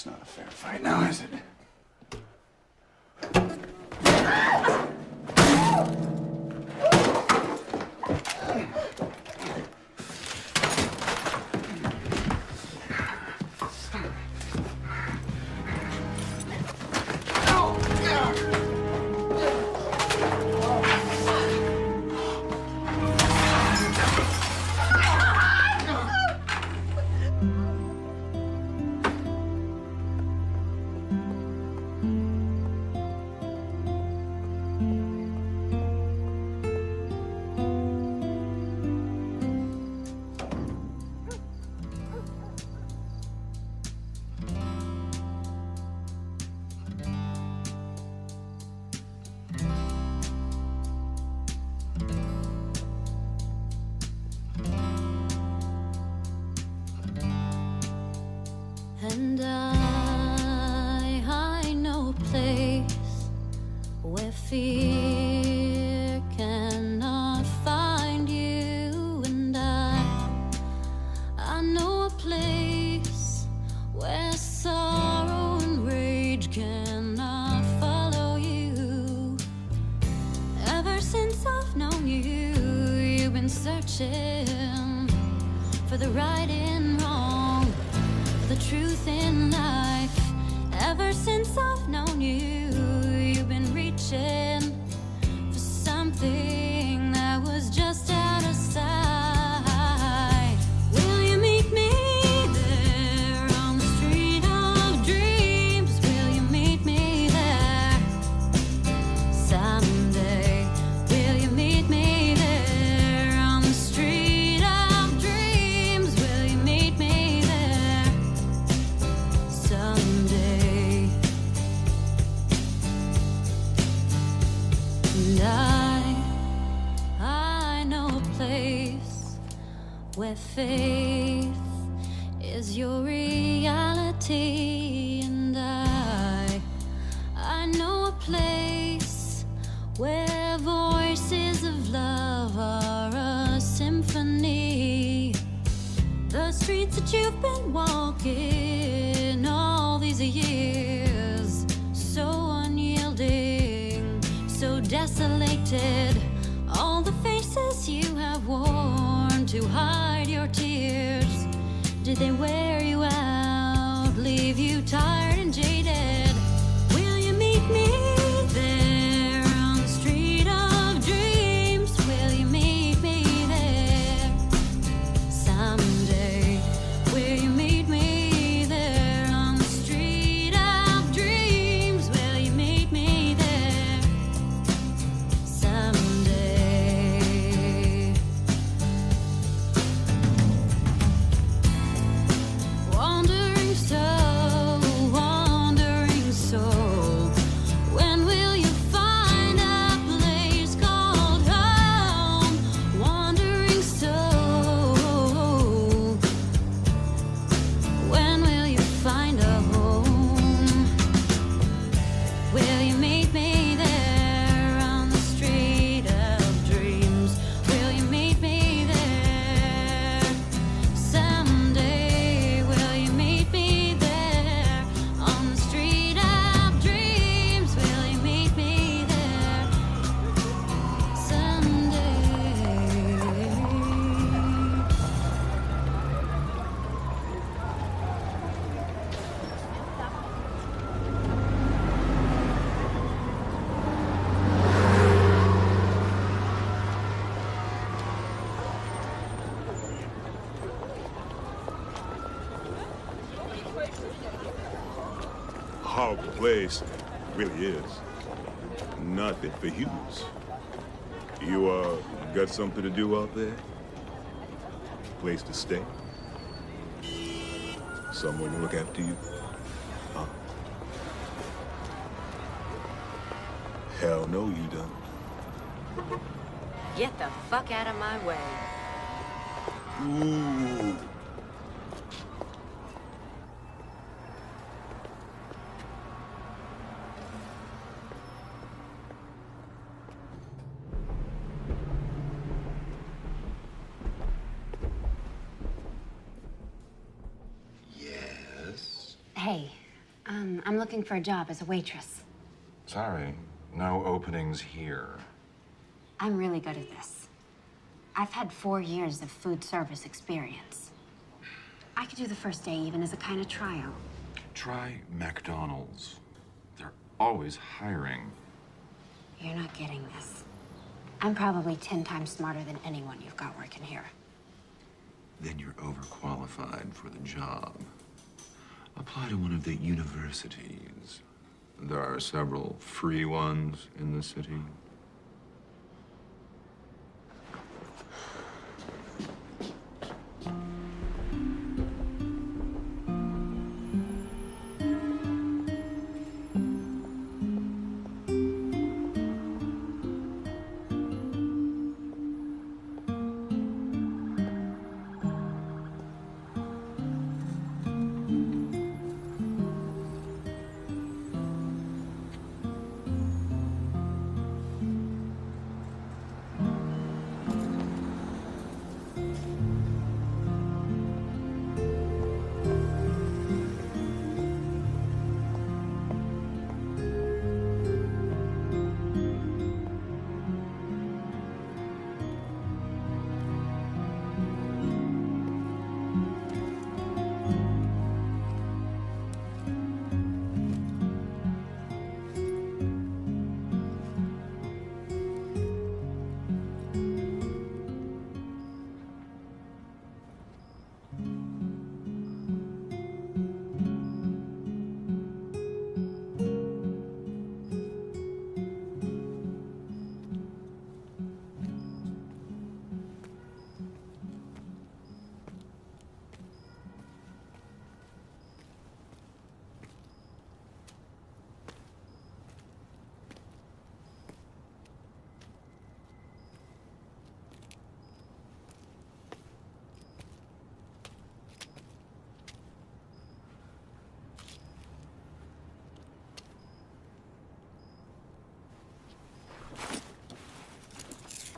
That's not a fair fight now, is it? And I know a place where fear cannot find you. And I know a place where sorrow and rage cannot follow you. Ever since I've known you, you've been searching for the right and wrong, the truth in life. Ever since I've known you, you've been reaching for something that was just out of sight. Will you meet me there on the street of dreams? Will you meet me there someday? Will you meet me there on the street of dreams? Will you meet me there someday? And I know a place where faith is your reality. And I know a place where voices of love are a symphony. The streets that you've been walking all these years, so unyielding, so desolated. All the faces you have worn to hide your tears, did they wear you out, leave you tired and jaded? Will you meet me there on the street of dreams? Will you meet me there someday? Will you meet me there on the street of dreams? Will you meet me there someday? Wandering soul, when will you find a place called home? Wandering soul, when will you find a home? Will you meet me there on the street of dreams? Will you meet me there someday? Will you meet me there on the street of dreams? Will you meet me there someday? Horrible place. It really is. Nothing for humans. You, got something to do out there? Place to stay? Someone to look after you? Huh? Hell no, you don't. Get the fuck out of my way. Ooh. Yes. Hey, I'm looking for a job as a waitress. Sorry, no openings here. I'm really good at this. I've had 4 years of food service experience. I could do the first day even as a kind of tryout. Try McDonald's. They're always hiring. You're not getting this. I'm probably 10 times smarter than anyone you've got working here. Then you're overqualified for the job. Apply to one of the universities. There are several free ones in the city.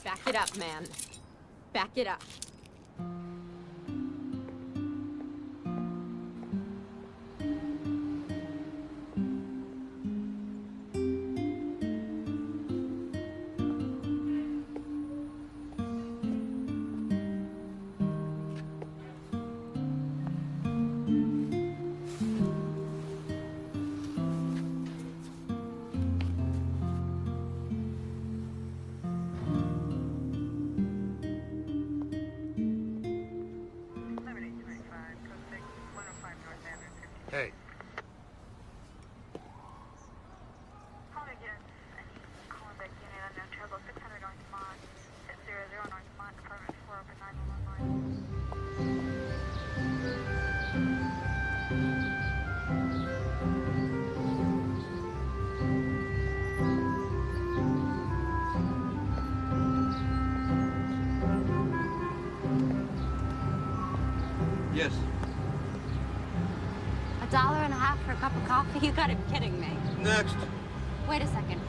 Back it up, man. Back it up. Hey. Call me again. I need calling back unit unknown trouble 600 North Mont, 600 North Mont, apartment 4 open 911 line. Yes. $1.50 for a cup of coffee? You gotta be kidding me. Next. Wait a second.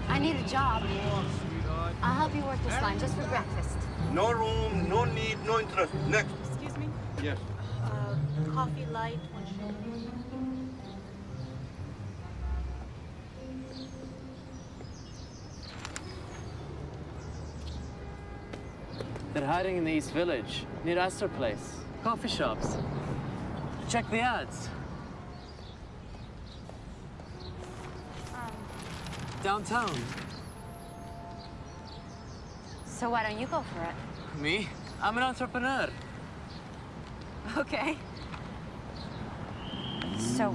I need a job. I'll help you work this line just for breakfast. No room, no need, no interest. Next. Excuse me? Yes. Coffee light, 1 sugar. They're hiding in the East Village, near Astor Place. Coffee shops. Check the ads. Downtown. So why don't you go for it? Me? I'm an entrepreneur. Okay. So,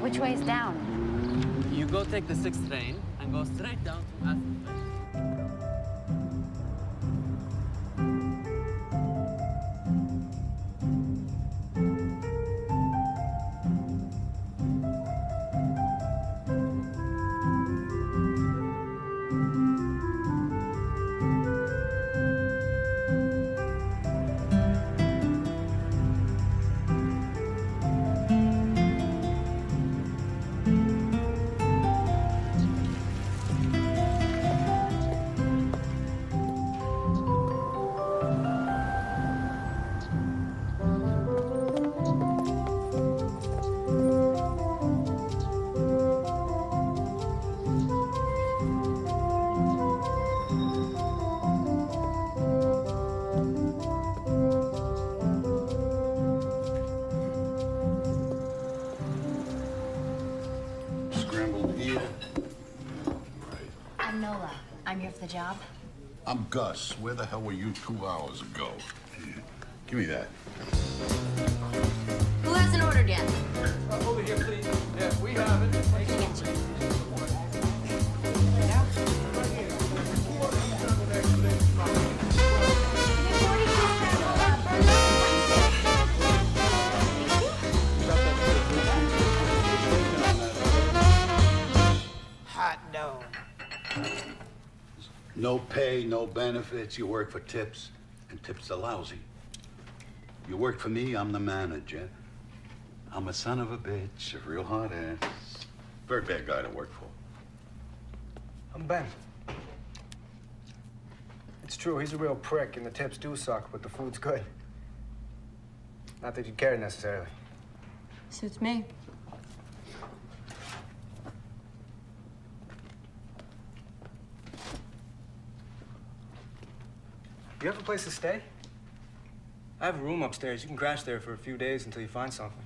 which way's down? You go take the 6th train and go straight down to Astor Place. I'm Gus. Where the hell were you 2 hours ago? Here, give me that. Who hasn't ordered yet? Over here, please. Yeah, we have it. Hot dog. No pay, no benefits. You work for tips, and tips are lousy. You work for me, I'm the manager. I'm a son of a bitch, a real hard ass. Very bad guy to work for. I'm Ben. It's true, he's a real prick, and the tips do suck, but the food's good. Not that you care necessarily. Suits me. You have a place to stay? I have a room upstairs. You can crash there for a few days until you find something.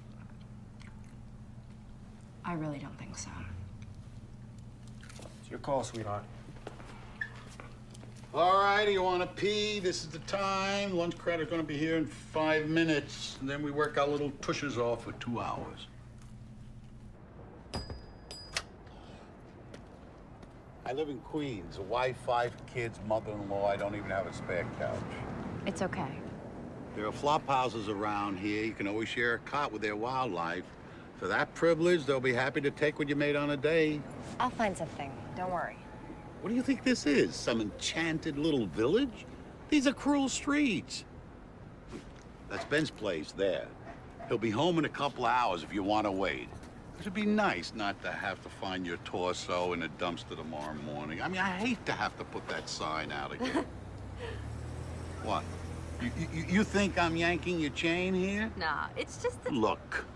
I really don't think so. It's your call, sweetheart. All right, you want to pee? This is the time. Lunch credit's gonna be here in 5 minutes, and then we work our little tushes off for 2 hours. I live in Queens. A wife, 5 kids, mother-in-law. I don't even have a spare couch. It's okay. There are flop houses around here. You can always share a cot with their wildlife. For that privilege, they'll be happy to take what you made on a day. I'll find something. Don't worry. What do you think this is? Some enchanted little village? These are cruel streets. That's Ben's place there. He'll be home in a couple of hours if you want to wait. It'd be nice not to have to find your torso in a dumpster tomorrow morning. I mean, I hate to have to put that sign out again. What? You think I'm yanking your chain here? Nah, it's just that... Look,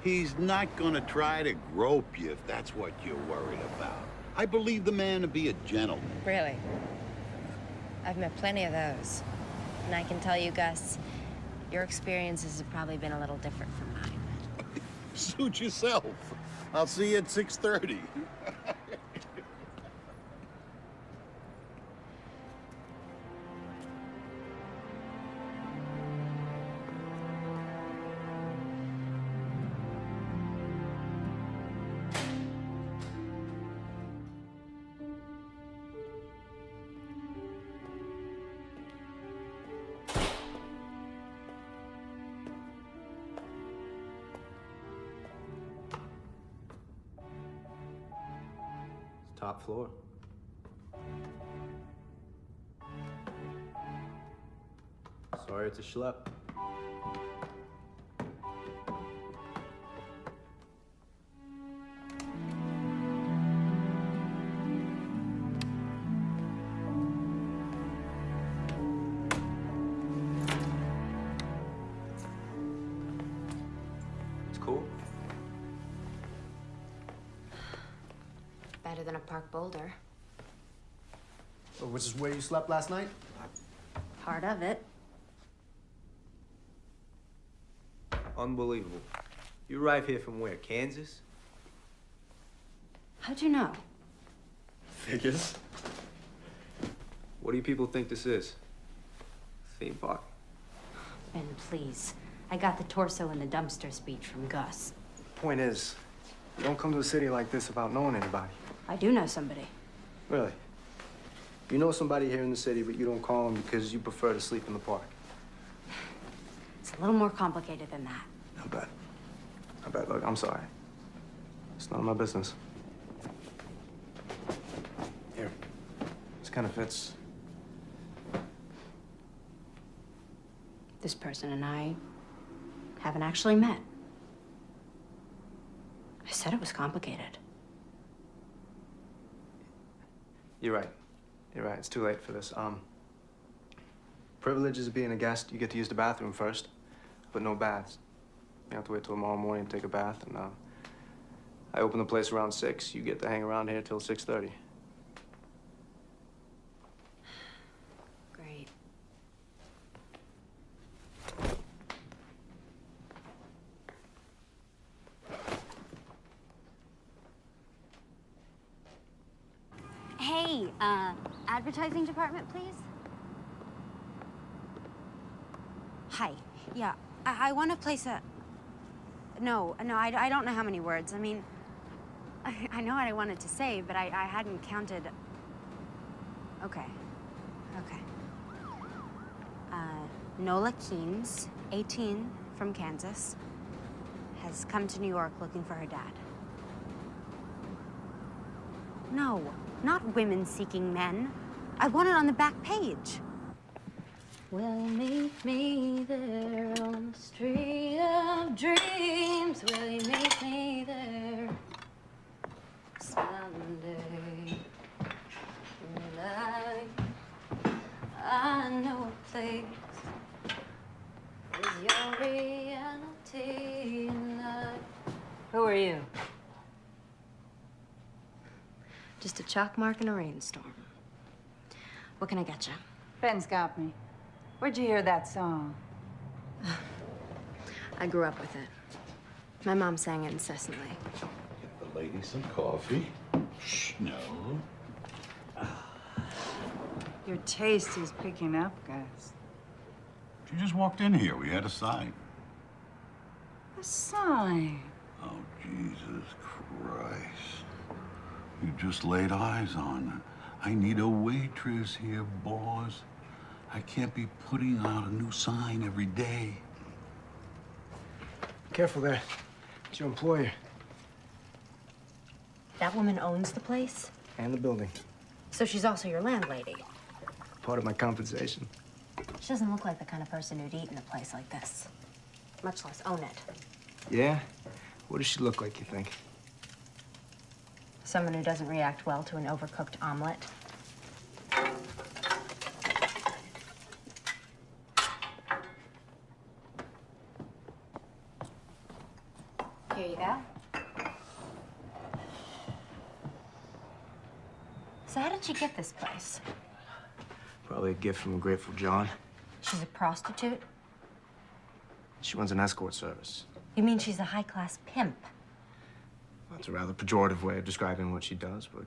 he's not gonna try to grope you if that's what you're worried about. I believe the man to be a gentleman. Really? I've met plenty of those. And I can tell you, Gus, your experiences have probably been a little different from mine. Suit yourself. I'll see you at 6:30. Top floor. Sorry, it's a schlep. It's cool. Better than a park boulder. Which is where you slept last night? Part of it. Unbelievable. You arrived here from where? Kansas? How'd you know? Figures. What do you people think this is? Theme park? Ben, please. I got the torso in the dumpster speech from Gus. Point is, you don't come to a city like this without knowing anybody. I do know somebody. Really? You know somebody here in the city, but you don't call them because you prefer to sleep in the park. It's a little more complicated than that. I bet. I bet. Look, I'm sorry. It's none of my business. Here. This kind of fits. This person and I haven't actually met. I said it was complicated. You're right. You're right. It's too late for this. Privileges of being a guest, you get to use the bathroom first, but no baths. You have to wait till tomorrow morning to take a bath, and I open the place around 6. You get to hang around here till 6:30. Great. Hey, advertising department, please? Hi. Yeah, I want to place a... No, I don't know how many words. I mean, I know what I wanted to say, but I hadn't counted. Okay. Nola Keynes, 18, from Kansas, has come to New York looking for her dad. No, not women seeking men. I want it on the back page. Will you meet me there on the street of dreams? Will you meet me there someday? And I know a place is your reality and Who are you? Just a chalk mark in a rainstorm. What can I get you? Ben's got me. Where'd you hear that song? I grew up with it. My mom sang it incessantly. Get the lady some coffee. Shh, no. Your taste is picking up, Gus. She just walked in here. We had a sign. A sign? Oh, Jesus Christ. You just laid eyes on her. I need a waitress here, boss. I can't be putting out a new sign every day. Careful there. It's your employer. That woman owns the place? And the building. So she's also your landlady? Part of my compensation. She doesn't look like the kind of person who'd eat in a place like this, much less own it. Yeah? What does she look like, you think? Someone who doesn't react well to an overcooked omelet. Here you go. So how did she get this place? Probably a gift from a Grateful John. She's a prostitute? She runs an escort service. You mean she's a high-class pimp? Well, it's a rather pejorative way of describing what she does, but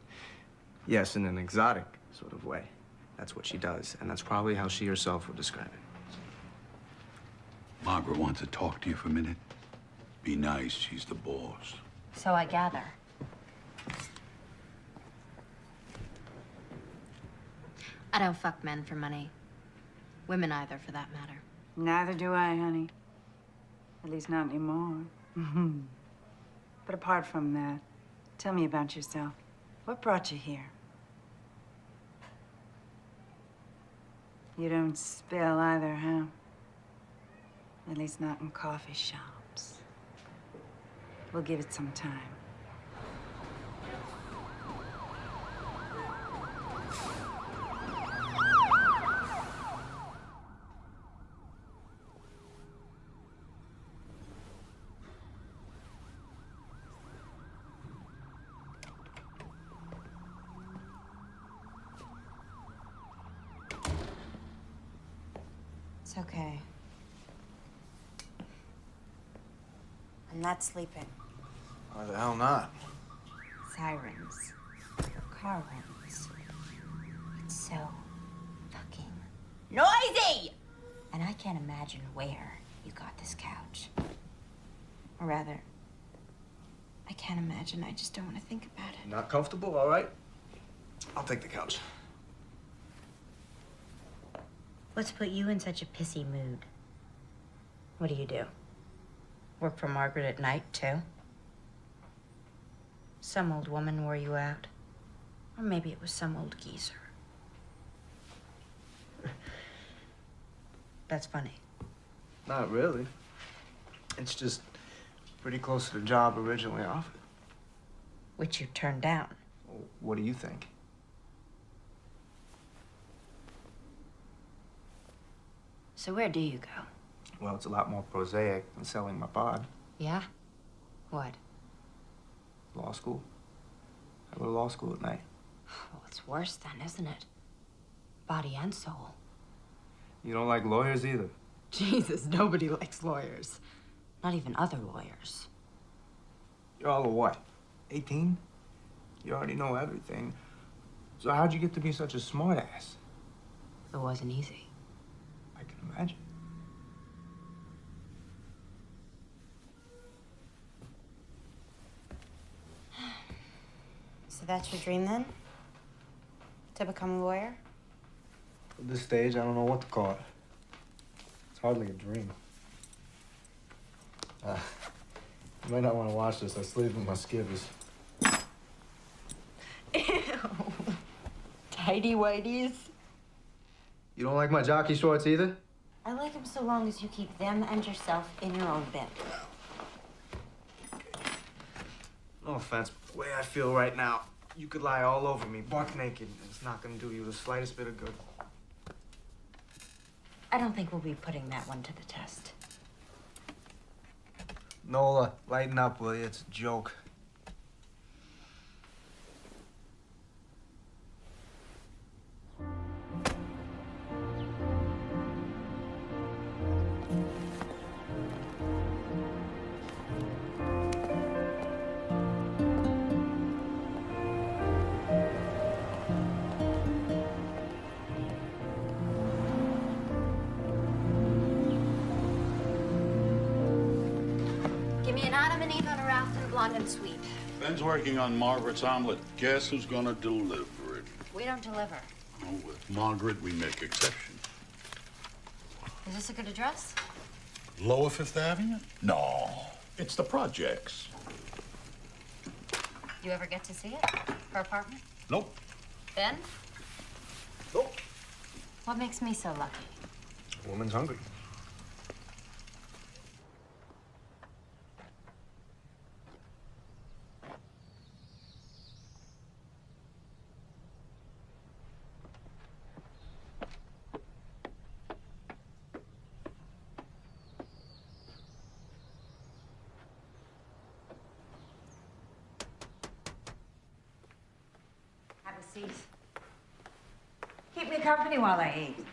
yes, in an exotic sort of way. That's what she does, and that's probably how she herself would describe it. Margaret wants to talk to you for a minute. Be nice, she's the boss. So I gather. I don't fuck men for money. Women either, for that matter. Neither do I, honey. At least not anymore. But apart from that, tell me about yourself. What brought you here? You don't spill either, huh? At least not in coffee shops. We'll give it some time. It's okay. I'm not sleeping. Why the hell not? Sirens. Car runs. It's so fucking noisy! And I can't imagine where you got this couch. Or rather, I can't imagine. I just don't want to think about it. Not comfortable? All right. I'll take the couch. What's put you in such a pissy mood? What do? Work for Margaret at night, too? Some old woman wore you out. Or maybe it was some old geezer. That's funny. Not really. It's just pretty close to the job originally offered. Which you turned down. Well, what do you think? So where do you go? Well, it's a lot more prosaic than selling my pod. Yeah? What? Law school. I go to law school at night. Well, it's worse then, isn't it? Body and soul. You don't like lawyers either. Jesus, nobody likes lawyers. Not even other lawyers. You're all a what? 18? You already know everything. So how'd you get to be such a smartass? It wasn't easy. I can imagine. So that's your dream then? To become a lawyer? At this stage, I don't know what to call it. It's hardly a dream. You might not want to watch this. I sleep with my skivvies. Ew. Tidy whities. You don't like my jockey shorts either? I like them so long as you keep them and yourself in your own bed. No offense, but the way I feel right now, you could lie all over me, buck naked, and it's not gonna do you the slightest bit of good. I don't think we'll be putting that one to the test. Nola, lighten up, will you? It's a joke. Give me an Adam and Eve on a raft and a blonde and sweet. Ben's working on Margaret's omelet. Guess who's gonna deliver it? We don't deliver. Oh, with Margaret, we make exceptions. Is this a good address? Lower Fifth Avenue? No, it's the projects. You ever get to see it? Her apartment? Nope. Ben? Nope. What makes me so lucky? A woman's hungry. Have a seat. Keep me company while I eat.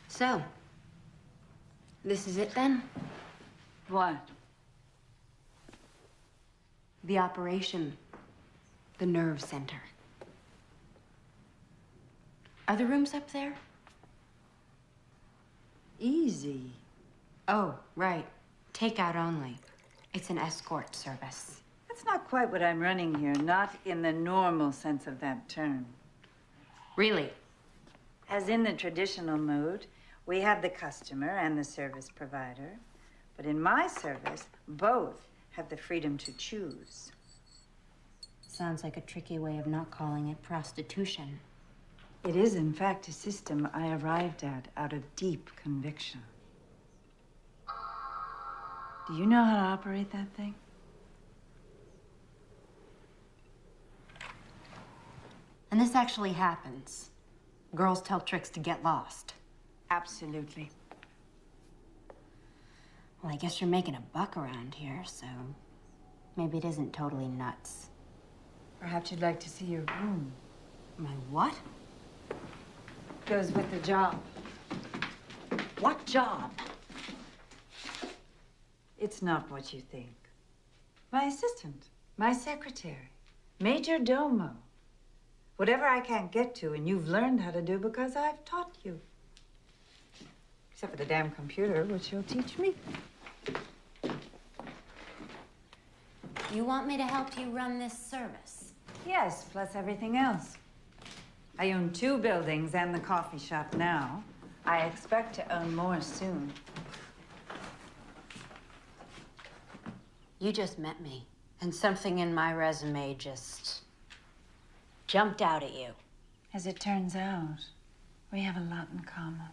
So, this is it then? What? The operation. The nerve center. Are the rooms up there? Easy. Oh, right. Takeout only. It's an escort service. That's not quite what I'm running here, not in the normal sense of that term. Really? As in the traditional mood, we have the customer and the service provider. But in my service, both have the freedom to choose. Sounds like a tricky way of not calling it prostitution. It is, in fact, a system I arrived at out of deep conviction. Do you know how to operate that thing? And this actually happens. Girls tell tricks to get lost. Absolutely. Well, I guess you're making a buck around here, so maybe it isn't totally nuts. Perhaps you'd like to see your room. My what? Goes with the job. What job? It's not what you think. My assistant, my secretary, major domo. Whatever I can't get to and you've learned how to do because I've taught you. Except for the damn computer, which you'll teach me. You want me to help you run this service? Yes, plus everything else. I own 2 buildings and the coffee shop now. I expect to own more soon. You just met me, and something in my resume just jumped out at you. As it turns out, we have a lot in common.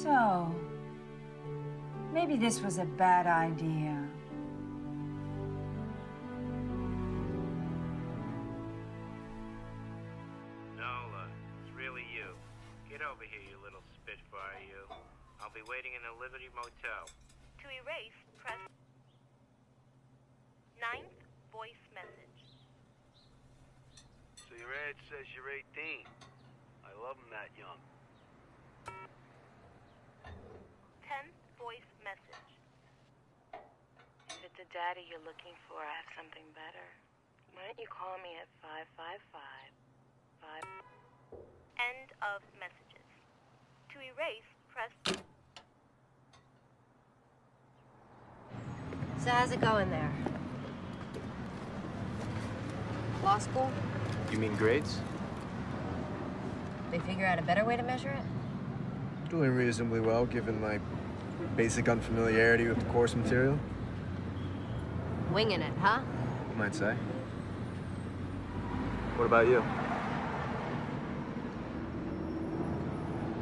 So, maybe this was a bad idea. Nola, it's really you. Get over here, you little spit waiting in a Liberty Motel. To erase, press 9th voice message. So your ad says you're 18. I love them that young. 10th voice message. If it's a daddy you're looking for, I have something better. Why don't you call me at 555-5... End of messages. To erase, press... So how's it going there? Law school? You mean grades? They figure out a better way to measure it? Doing reasonably well, given my basic unfamiliarity with the course material. Winging it, huh? You might say. What about you?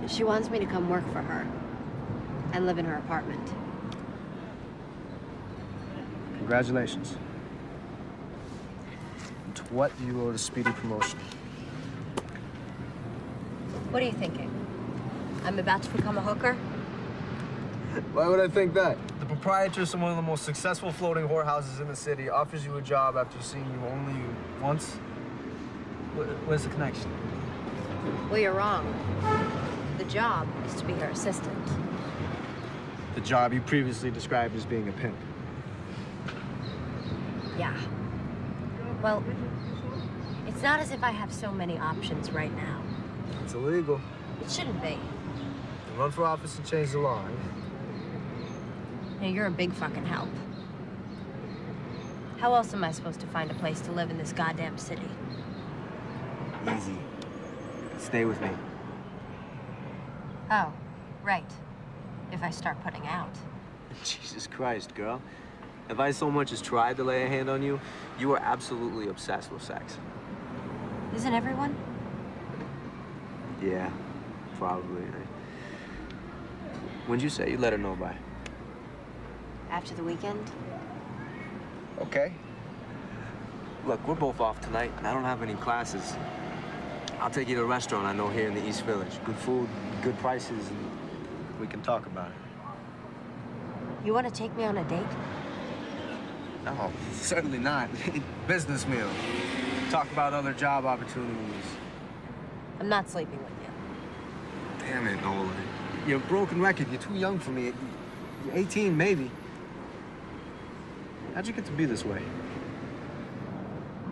She wants me to come work for her and live in her apartment. Congratulations. And to what do you owe the speedy promotion? What are you thinking? I'm about to become a hooker? Why would I think that? The proprietress of one of the most successful floating whorehouses in the city offers you a job after seeing you only once? Where's the connection? Well, you're wrong. The job is to be her assistant. The job you previously described as being a pimp. Yeah. Well, it's not as if I have so many options right now. It's illegal. It shouldn't be. You run for office and change the law, right? Hey, you're a big fucking help. How else am I supposed to find a place to live in this goddamn city? Easy. Stay with me. Oh, right. If I start putting out. Jesus Christ, girl. If I so much as tried to lay a hand on you, you are absolutely obsessed with sex. Isn't everyone? Yeah, probably. When'd you say you'd let her know by? After the weekend? Okay. Look, we're both off tonight, and I don't have any classes. I'll take you to a restaurant I know here in the East Village. Good food, good prices, and we can talk about it. You want to take me on a date? No, certainly not. Business meal. Talk about other job opportunities. I'm not sleeping with you. Damn it, Nola. You're a broken record. You're too young for me. You're 18, maybe. How'd you get to be this way?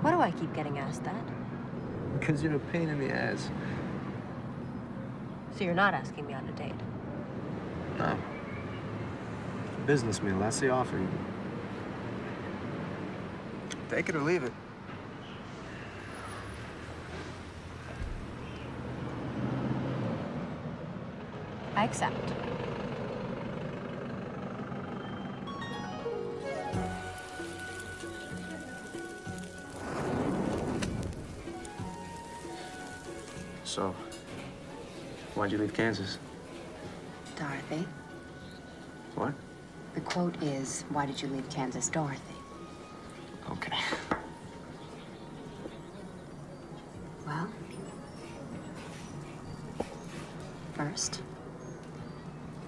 Why do I keep getting asked that? Because you're a pain in the ass. So you're not asking me on a date? No. Business meal, that's the offer. Take it or leave it. I accept. So, why'd you leave Kansas? Dorothy. What? The quote is, why did you leave Kansas, Dorothy? Okay. Well, first,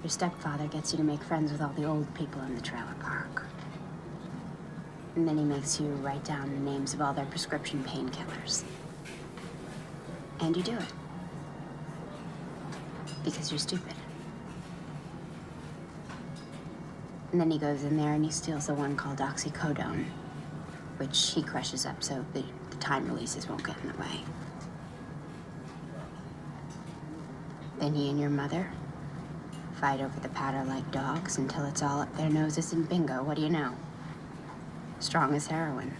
your stepfather gets you to make friends with all the old people in the trailer park. And then he makes you write down the names of all their prescription painkillers. And you do it. Because you're stupid. And then he goes in there and he steals the one called oxycodone, which he crushes up so the time releases won't get in the way. Then he and your mother fight over the powder like dogs until it's all up their noses, and bingo, what do you know? Strong as heroin.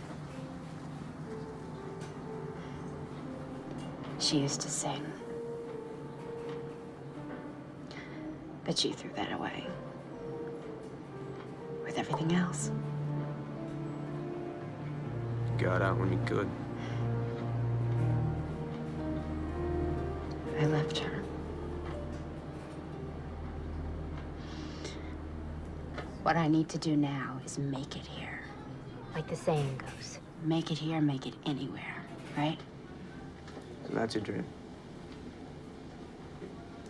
She used to sing. But she threw that away. With everything else. Got out when you could. I left her. What I need to do now is make it here. Like the saying goes, make it here, make it anywhere, right? So that's your dream.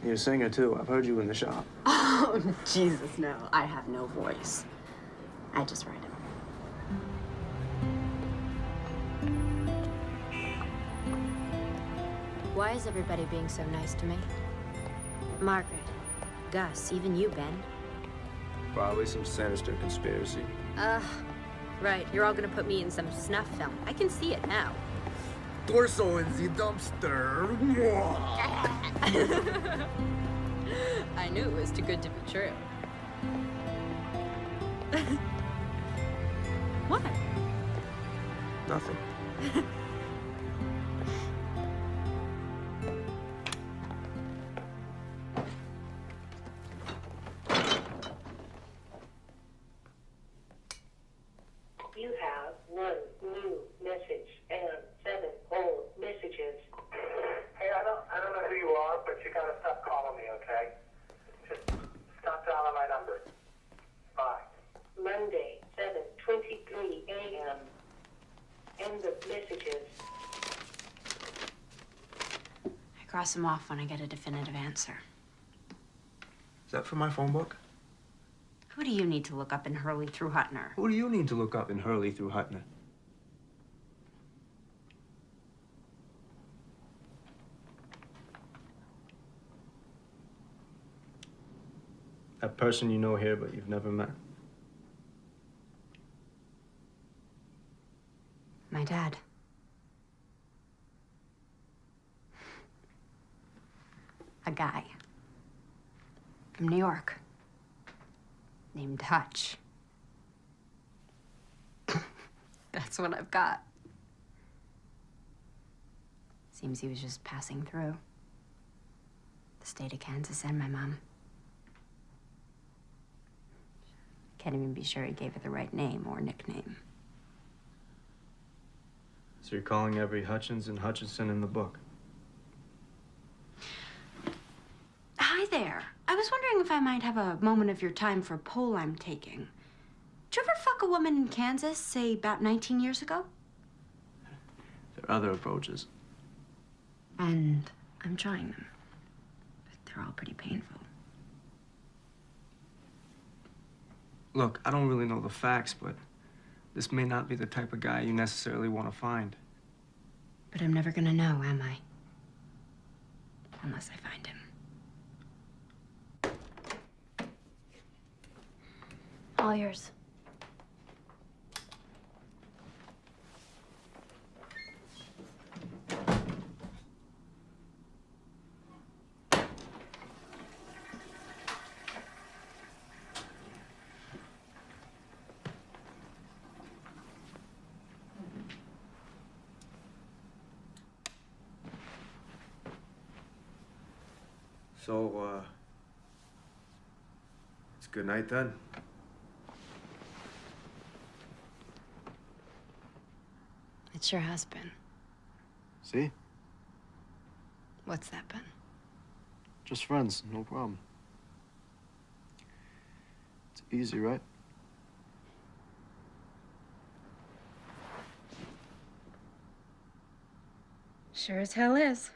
You're a singer, too. I've heard you in the shop. Oh, Jesus, no. I have no voice. I just write it. Why is everybody being so nice to me? Margaret, Gus, even you, Ben. Probably some sinister conspiracy. Right. You're all gonna put me in some snuff film. I can see it now. Torso in the dumpster. I knew it was too good to be true. What? Nothing. You have 1 new message and 7 old messages. Hey, I don't know who you are, but you gotta stop calling me, okay? Just stop dialing my number. Bye. Monday, 7:23 a.m. End of messages. I cross them off when I get a definitive answer. Is that from my phone book? Who do you need to look up in Hurley through Hutner? Who do you need to look up in Hurley through Hutner? That person you know here, but you've never met. My dad. A guy. From New York. Named Hutch. That's what I've got. Seems he was just passing through. The state of Kansas and my mom. Can't even be sure he gave her the right name or nickname. So you're calling every Hutchins and Hutchinson in the book? Hi there. I was wondering if I might have a moment of your time for a poll I'm taking. Did you ever fuck a woman in Kansas, say about 19 years ago? There are other approaches. And I'm trying them. But they're all pretty painful. Look, I don't really know the facts, but this may not be the type of guy you necessarily want to find. But I'm never gonna know, am I? Unless I find him. All yours. So, it's good night then. It sure has been. See? What's that been? Just friends, no problem. It's easy, right? Sure as hell is.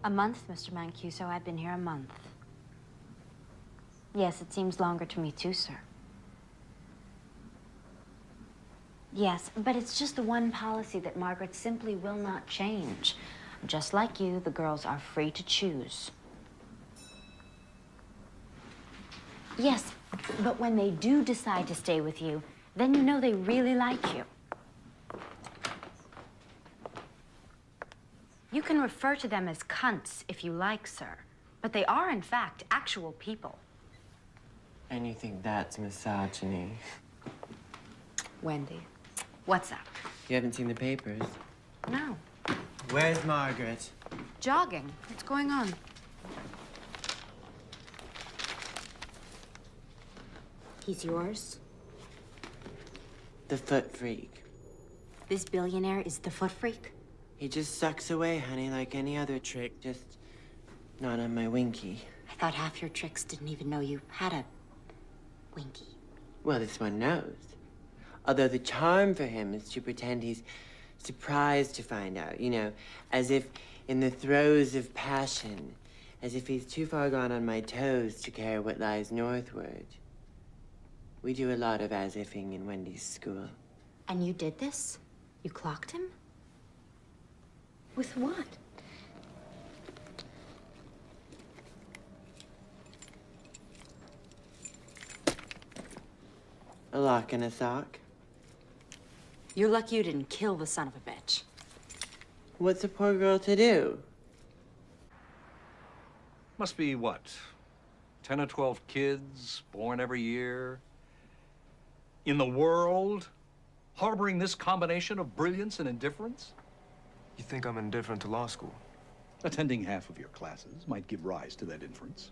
A month, Mr. Mancuso. I've been here a month. Yes, it seems longer to me too, sir. Yes, but it's just the one policy that Margaret simply will not change. Just like you, the girls are free to choose. Yes, but when they do decide to stay with you, then you know they really like you. You can refer to them as cunts if you like, sir. But they are, in fact, actual people. And you think that's misogyny? Wendy, what's up? You haven't seen the papers? No. Where's Margaret? Jogging. What's going on? He's yours? The foot freak. This billionaire is the foot freak? He just sucks away, honey, like any other trick, just not on my winky. I thought half your tricks didn't even know you had a winky. Well, this one knows. Although the charm for him is to pretend he's surprised to find out, you know, as if in the throes of passion, as if he's too far gone on my toes to care what lies northward. We do a lot of as-ifing in Wendy's school. And you did this? You clocked him? With what? A lock and a sock. You're lucky you didn't kill the son of a bitch. What's a poor girl to do? Must be, what, 10 or 12 kids born every year? In the world, harboring this combination of brilliance and indifference? You think I'm indifferent to law school? Attending half of your classes might give rise to that inference.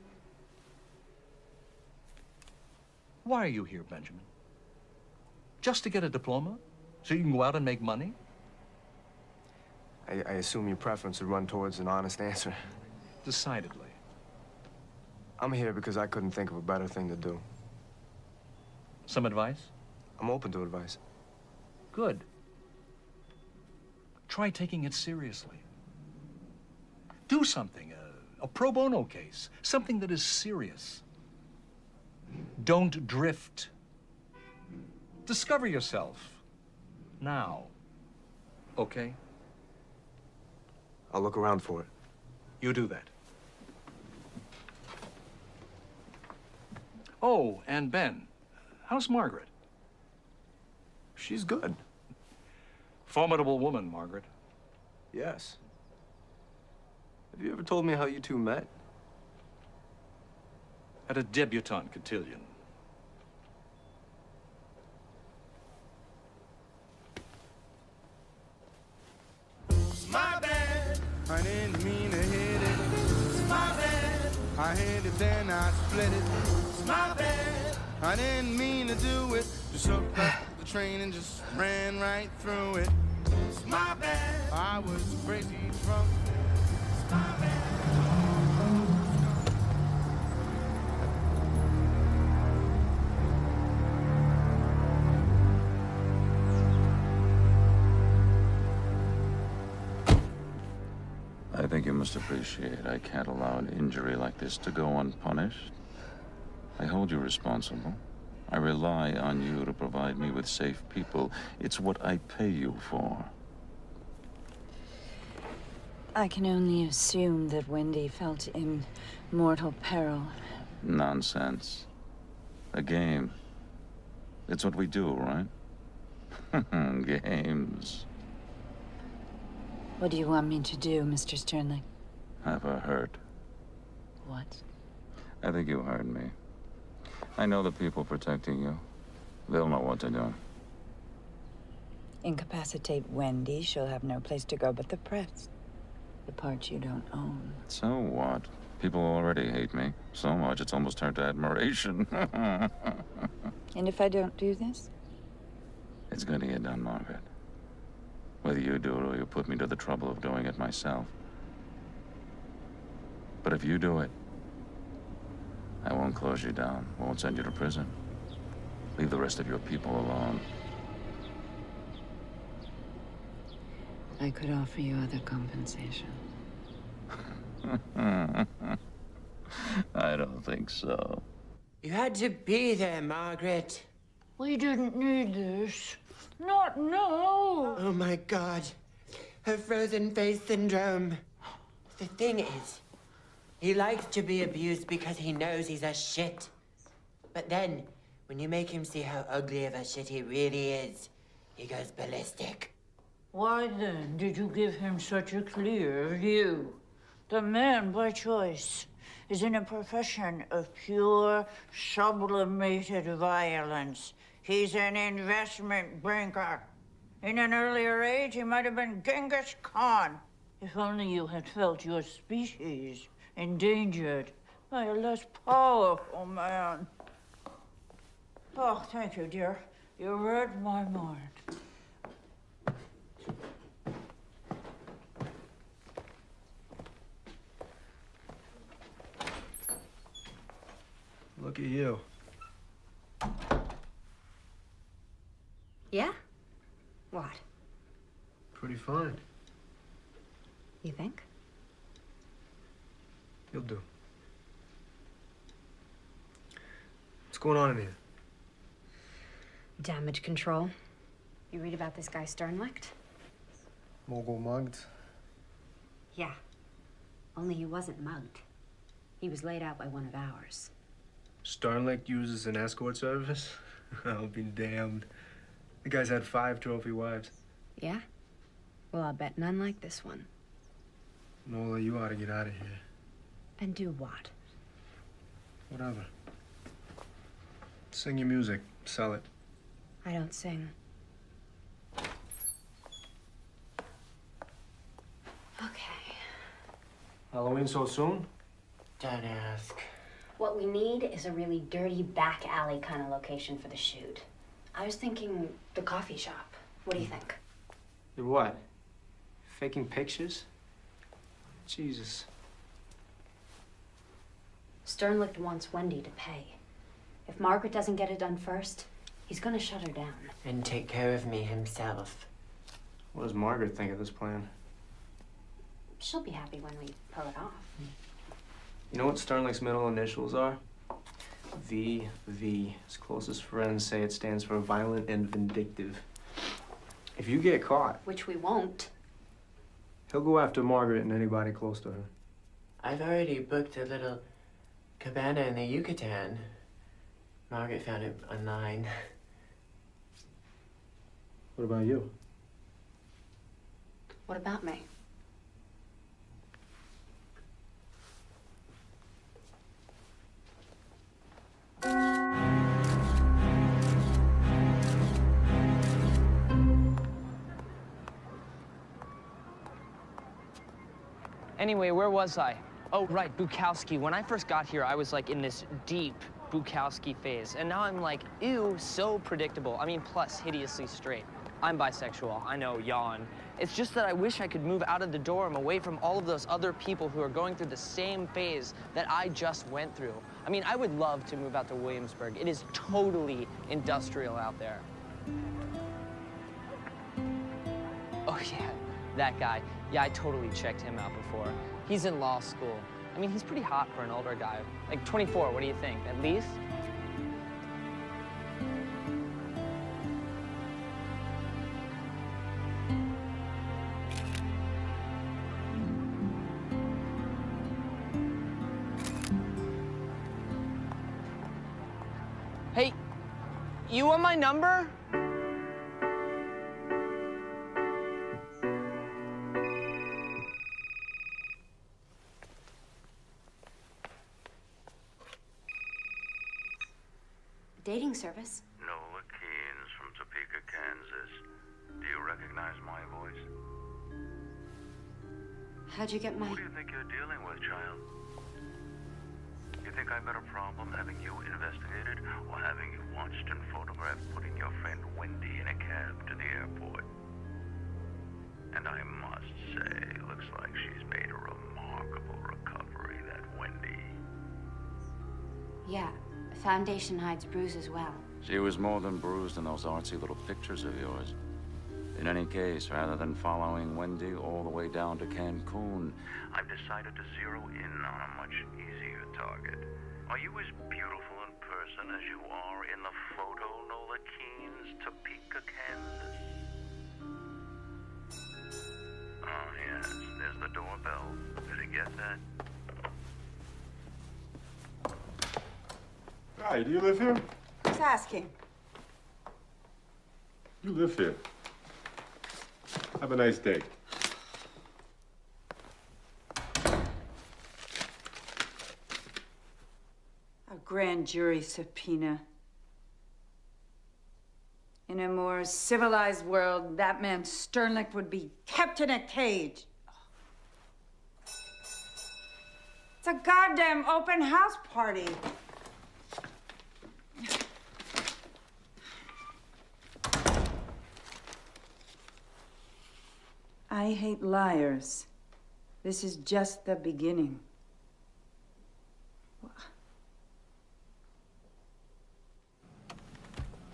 Why are you here, Benjamin? Just to get a diploma? So you can go out and make money? I assume your preference would run towards an honest answer. Decidedly. I'm here because I couldn't think of a better thing to do. Some advice? I'm open to advice. Good. Try taking it seriously. Do something, a pro bono case, something that is serious. Don't drift. Discover yourself. Now. Okay? I'll look around for it. You do that. Oh, and Ben, how's Margaret? She's good. Formidable woman, Margaret. Yes. Have you ever told me how you two met? At a debutante cotillion. It's my bad. I didn't mean to hit it. It's my bad. I hit it, then I split it. It's my bad. I didn't mean to do it. Just hooked up the train and just ran right through it. It's my bad. I was crazy drunk. It's my bad. I think you must appreciate I can't allow an injury like this to go unpunished. I hold you responsible. I rely on you to provide me with safe people. It's what I pay you for. I can only assume that Wendy felt in mortal peril. Nonsense. A game. It's what we do, right? Games. What do you want me to do, Mr. Sternling? Have her hurt. What? I think you heard me. I know the people protecting you. They'll know what to do. Incapacitate Wendy, she'll have no place to go but the press. The part you don't own. So what? People already hate me. So much it's almost turned to admiration. And if I don't do this? It's gonna get done, Margaret. Whether you do it or you put me to the trouble of doing it myself. But if you do it, I won't close you down, won't send you to prison. Leave the rest of your people alone. I could offer you other compensation. don't think so. You had to be there, Margaret. We didn't need this. Not now. Oh, my God. Her frozen face syndrome. The thing is, he likes to be abused because he knows he's a shit. But then, when you make him see how ugly of a shit he really is, he goes ballistic. Why then did you give him such a clear view? The man, by choice, is in a profession of pure, sublimated violence. He's an investment banker. In an earlier age, he might have been Genghis Khan. If only you had felt your species endangered by a less powerful man. Oh, thank you, dear. You read my mind. Look at you. Yeah? What? Pretty fine. You think? You'll do. What's going on in here? Damage control. You read about this guy Sternlicht? Mogul mugged? Yeah. Only he wasn't mugged. He was laid out by one of ours. Sternlicht uses an escort service? I'll be damned. The guy's had 5 trophy wives. Yeah? Well, I'll bet none like this one. Nola, you ought to get out of here. And do what? Whatever. Sing your music. Sell it. I don't sing. Okay. Halloween so soon? Don't ask. What we need is a really dirty back alley kind of location for the shoot. I was thinking the coffee shop. What do you think? You're what? Faking pictures? Jesus. Sternlicht wants Wendy to pay. If Margaret doesn't get it done first, he's gonna shut her down. And take care of me himself. What does Margaret think of this plan? She'll be happy when we pull it off. You know what Sternlicht's middle initials are? VV. His closest friends say it stands for violent and vindictive. If you get caught, Which we won't. he'll go after Margaret and anybody close to her. I've already booked a little cabana in the Yucatan. Margaret found it online. What about you? What about me? Anyway, where was I? Oh, right, Bukowski. When I first got here, I was like in this deep Bukowski phase. And now I'm like, ew, so predictable. I mean, plus hideously straight. I'm bisexual, I know, yawn. It's just that I wish I could move out of the dorm away from all of those other people who are going through the same phase that I just went through. I mean, I would love to move out to Williamsburg. It is totally industrial out there. Oh, yeah, that guy. Yeah, I totally checked him out before. He's in law school. I mean, he's pretty hot for an older guy. Like 24, what do you think? At least? Hey, you want my number? Dating service. Nola Keynes from Topeka, Kansas. Do you recognize my voice? How'd you get my... Who do you think you're dealing with, child? You think I've got a problem having you investigated or having you watched and photographed putting your friend Wendy in a cab to the airport? And I must say, looks like she's made a remarkable recovery, that Wendy. Yeah, foundation hides bruise as well. She was more than bruised in those artsy little pictures of yours. In any case, rather than following Wendy all the way down to Cancun, I've decided to zero in on a much easier target. Are you as beautiful in person as you are in the photo, Nola Keene's Topeka, Kansas? Oh, yes, there's the doorbell. Did you get that? Hi, do you live here? Who's asking? You live here. Have a nice day. A grand jury subpoena. In a more civilized world, that man Sternlicht would be kept in a cage. It's a goddamn open house party. I hate liars. This is just the beginning.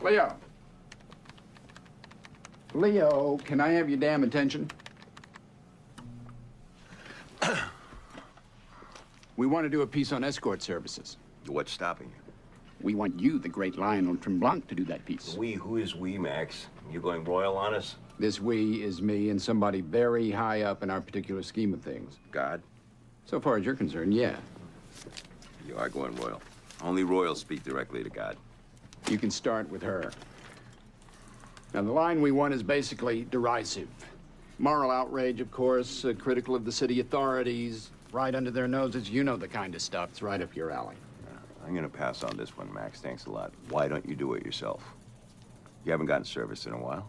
Leo. Leo, can I have your damn attention? We want to do a piece on escort services. What's stopping you? We want you, the great Lionel Tremblant, to do that piece. We? Who is we, Max? You going royal on us? This we is me and somebody very high up in our particular scheme of things. God? So far as you're concerned, yeah. You are going royal. Only royals speak directly to God. You can start with her. Now, the line we want is basically derisive. Moral outrage, of course, critical of the city authorities, right under their noses. You know the kind of stuff. It's right up your alley. I'm gonna pass on this one, Max. Thanks a lot. Why don't you do it yourself? You haven't gotten service in a while.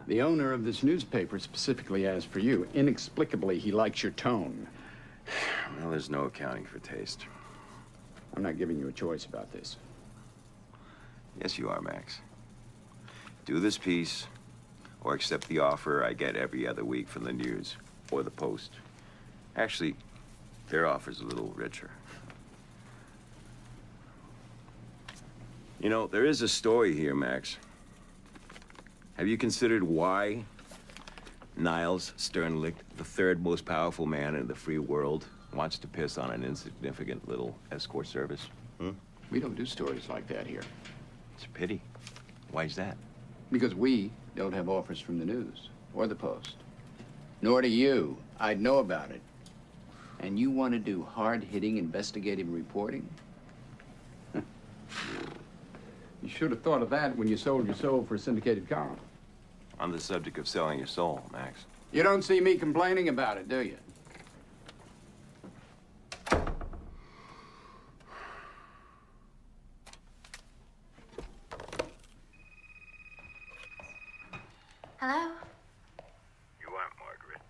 The owner of this newspaper specifically asked for you. Inexplicably, he likes your tone. Well, there's no accounting for taste. I'm not giving you a choice about this. Yes, you are, Max. Do this piece, or accept the offer I get every other week from the News or the Post. Actually, their offer's a little richer. You know, there is a story here, Max. Have you considered why Niles Sternlicht, the third most powerful man in the free world, wants to piss on an insignificant little escort service? We don't do stories like that here. It's a pity. Why's that? Because we don't have offers from the News or the Post. Nor do you. I'd know about it. And you want to do hard-hitting investigative reporting? You should have thought of that when you sold your soul for a syndicated column. On the subject of selling your soul, Max. You don't see me complaining about it, do you? Hello? You aren't Margaret.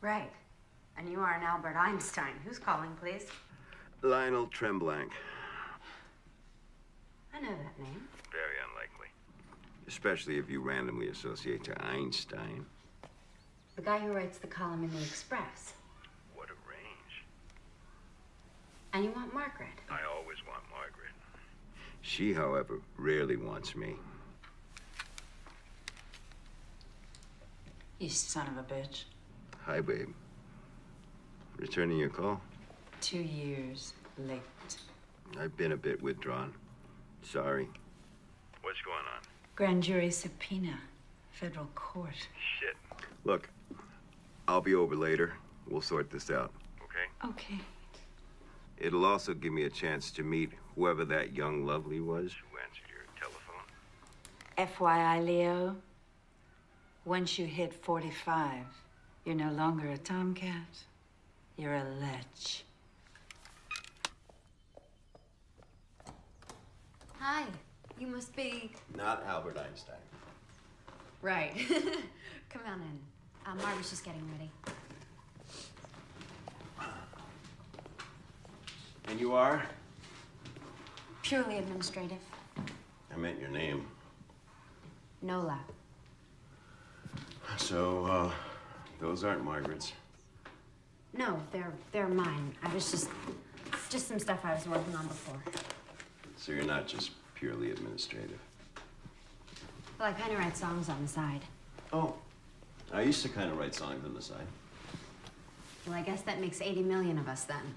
Right. And you aren't Albert Einstein. Who's calling, please? Lionel Tremblant. I know that name. Very unlikely. Especially if you randomly associate to Einstein. The guy who writes the column in the Express. What a range. And you want Margaret. I always want Margaret. She, however, rarely wants me. You son of a bitch. Hi, babe. Returning your call? 2 years late. I've been a bit withdrawn. Sorry. What's going on? Grand jury subpoena. Federal court. Shit. Look, I'll be over later. We'll sort this out, okay? Okay. It'll also give me a chance to meet whoever that young lovely was who answered your telephone. FYI, Leo, once you hit 45, you're no longer a tomcat. You're a lech. Hi. You must be... Not Albert Einstein. Right. Come on in. Margaret's just getting ready. And you are? Purely administrative. I meant your name. Nola. So, those aren't Margaret's. No, they're mine. I was just some stuff I was working on before. So you're not just purely administrative. Well, I kind of write songs on the side. Oh, I used to kind of write songs on the side. Well, I guess that makes 80 million of us then.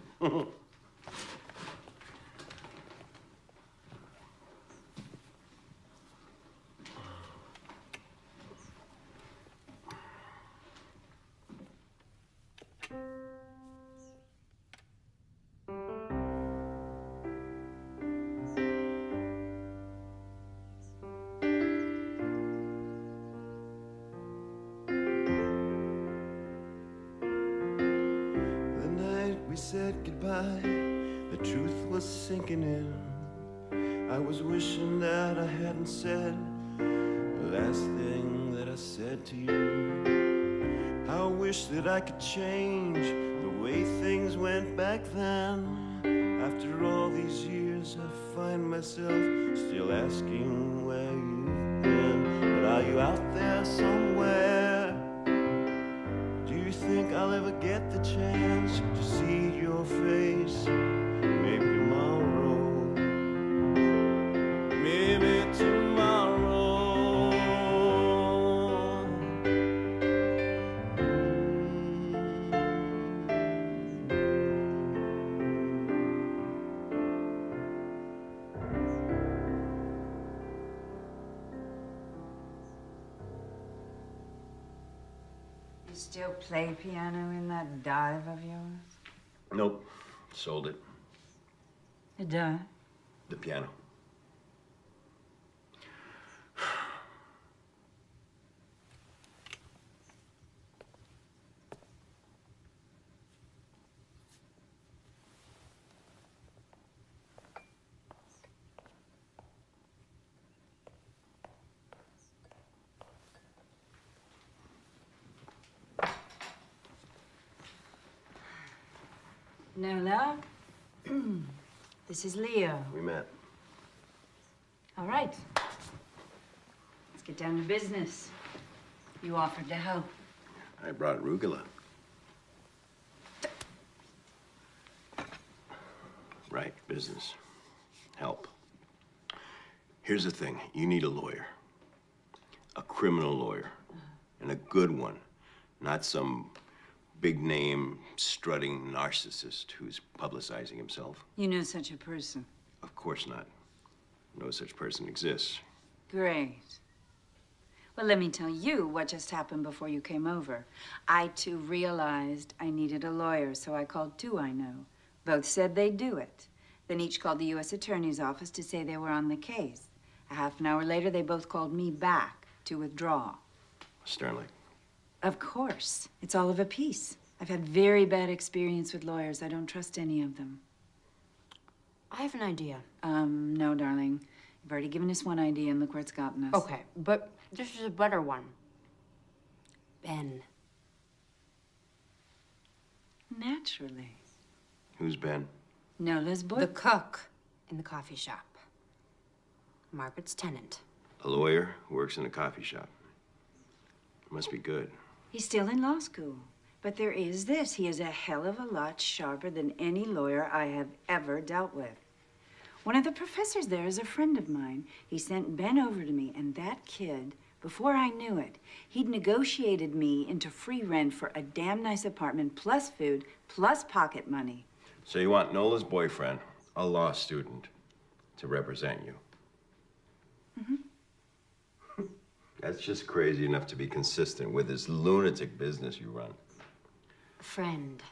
We said goodbye, the truth was sinking in. I was wishing that I hadn't said the last thing that I said to you. I wish that I could change the way things went back then. After all these years, I find myself still asking where you've been. But are you out there somewhere? Do you think I'll ever get the chance to see your face? Maybe tomorrow. Maybe tomorrow. You still play piano in that dive of yours? Nope. Sold it. The dive? The piano. Nola, this is Leo. We met. All right. Let's get down to business. You offered to help. I brought arugula. Right, business. Help. Here's the thing. You need a lawyer. A criminal lawyer. And a good one. Not some big-name, strutting narcissist who's publicizing himself. You know such a person. Of course not. No such person exists. Great. Well, let me tell you what just happened before you came over. I, too, realized I needed a lawyer, so I called two I know. Both said they'd do it. Then each called the U.S. Attorney's office to say they were on the case. A half an hour later, they both called me back to withdraw. Sternly. Of course. It's all of a piece. I've had very bad experience with lawyers. I don't trust any of them. I have an idea. No, darling. You've already given us one idea, and look where it's gotten us. Okay, but this is a better one. Ben. Naturally. Who's Ben? Nola's boy. The cook in the coffee shop. Margaret's tenant. A lawyer who works in a coffee shop. Must be good. He's still in law school. But there is this. He is a hell of a lot sharper than any lawyer I have ever dealt with. One of the professors there is a friend of mine. He sent Ben over to me, and that kid, before I knew it, he'd negotiated me into free rent for a damn nice apartment, plus food, plus pocket money. So you want Nola's boyfriend, a law student, to represent you? Mm-hmm. That's just crazy enough to be consistent with this lunatic business you run. Friend.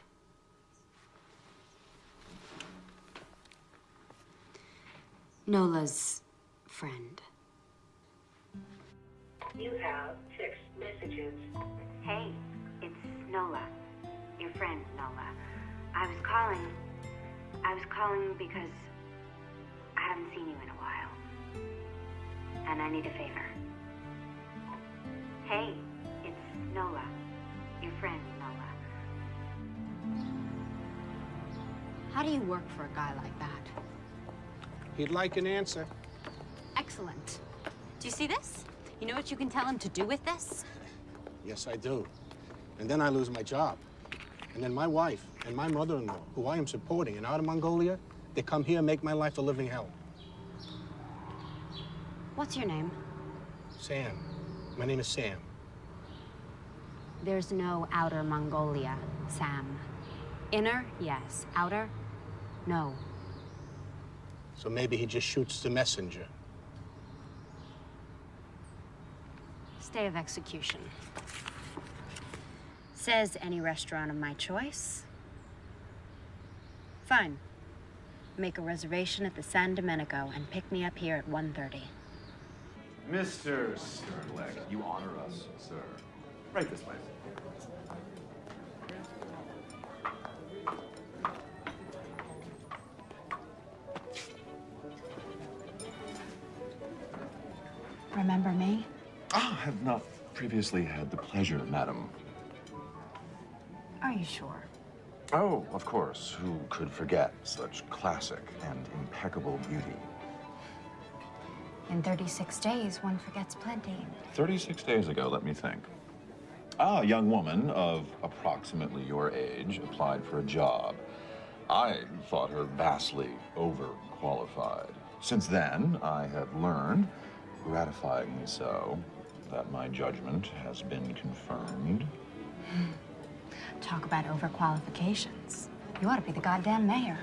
Nola's friend. You have 6 messages. Hey, it's Nola. Your friend, Nola. I was calling because I haven't seen you in a while. And I need a favor. Hey, it's Nola. Your friend, Nola. How do you work for a guy like that? He'd like an answer. Excellent. Do you see this? You know what you can tell him to do with this? Yes, I do. And then I lose my job. And then my wife and my mother-in-law, who I am supporting in Outer Mongolia, they come here and make my life a living hell. What's your name? Sam. My name is Sam. There's no outer Mongolia, Sam. Inner, yes. Outer, no. So maybe he just shoots the messenger. Stay of execution. Says any restaurant of my choice. Fine. Make a reservation at the San Domenico and pick me up here at 1:30. Mr. Sternleck, you honor us, sir. Right this way. Remember me? Ah, I have not previously had the pleasure, madam. Are you sure? Oh, of course. Who could forget such classic and impeccable beauty? In 36 days, one forgets plenty. 36 days ago, let me think. A young woman of approximately your age applied for a job. I thought her vastly overqualified. Since then, I have learned, gratifyingly so, that my judgment has been confirmed. Talk about overqualifications. You ought to be the goddamn mayor.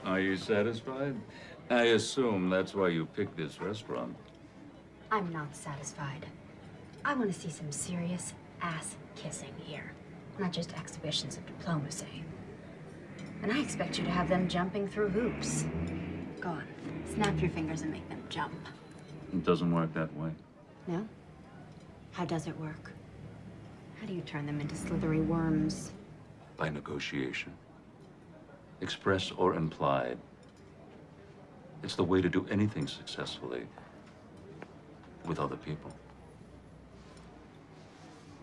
Are you satisfied? I assume that's why you picked this restaurant. I'm not satisfied. I want to see some serious ass kissing here, not just exhibitions of diplomacy. And I expect you to have them jumping through hoops. Go on, snap your fingers and make them jump. It doesn't work that way. No? How does it work? How do you turn them into slithery worms? By negotiation. Express or implied. It's the way to do anything successfully with other people.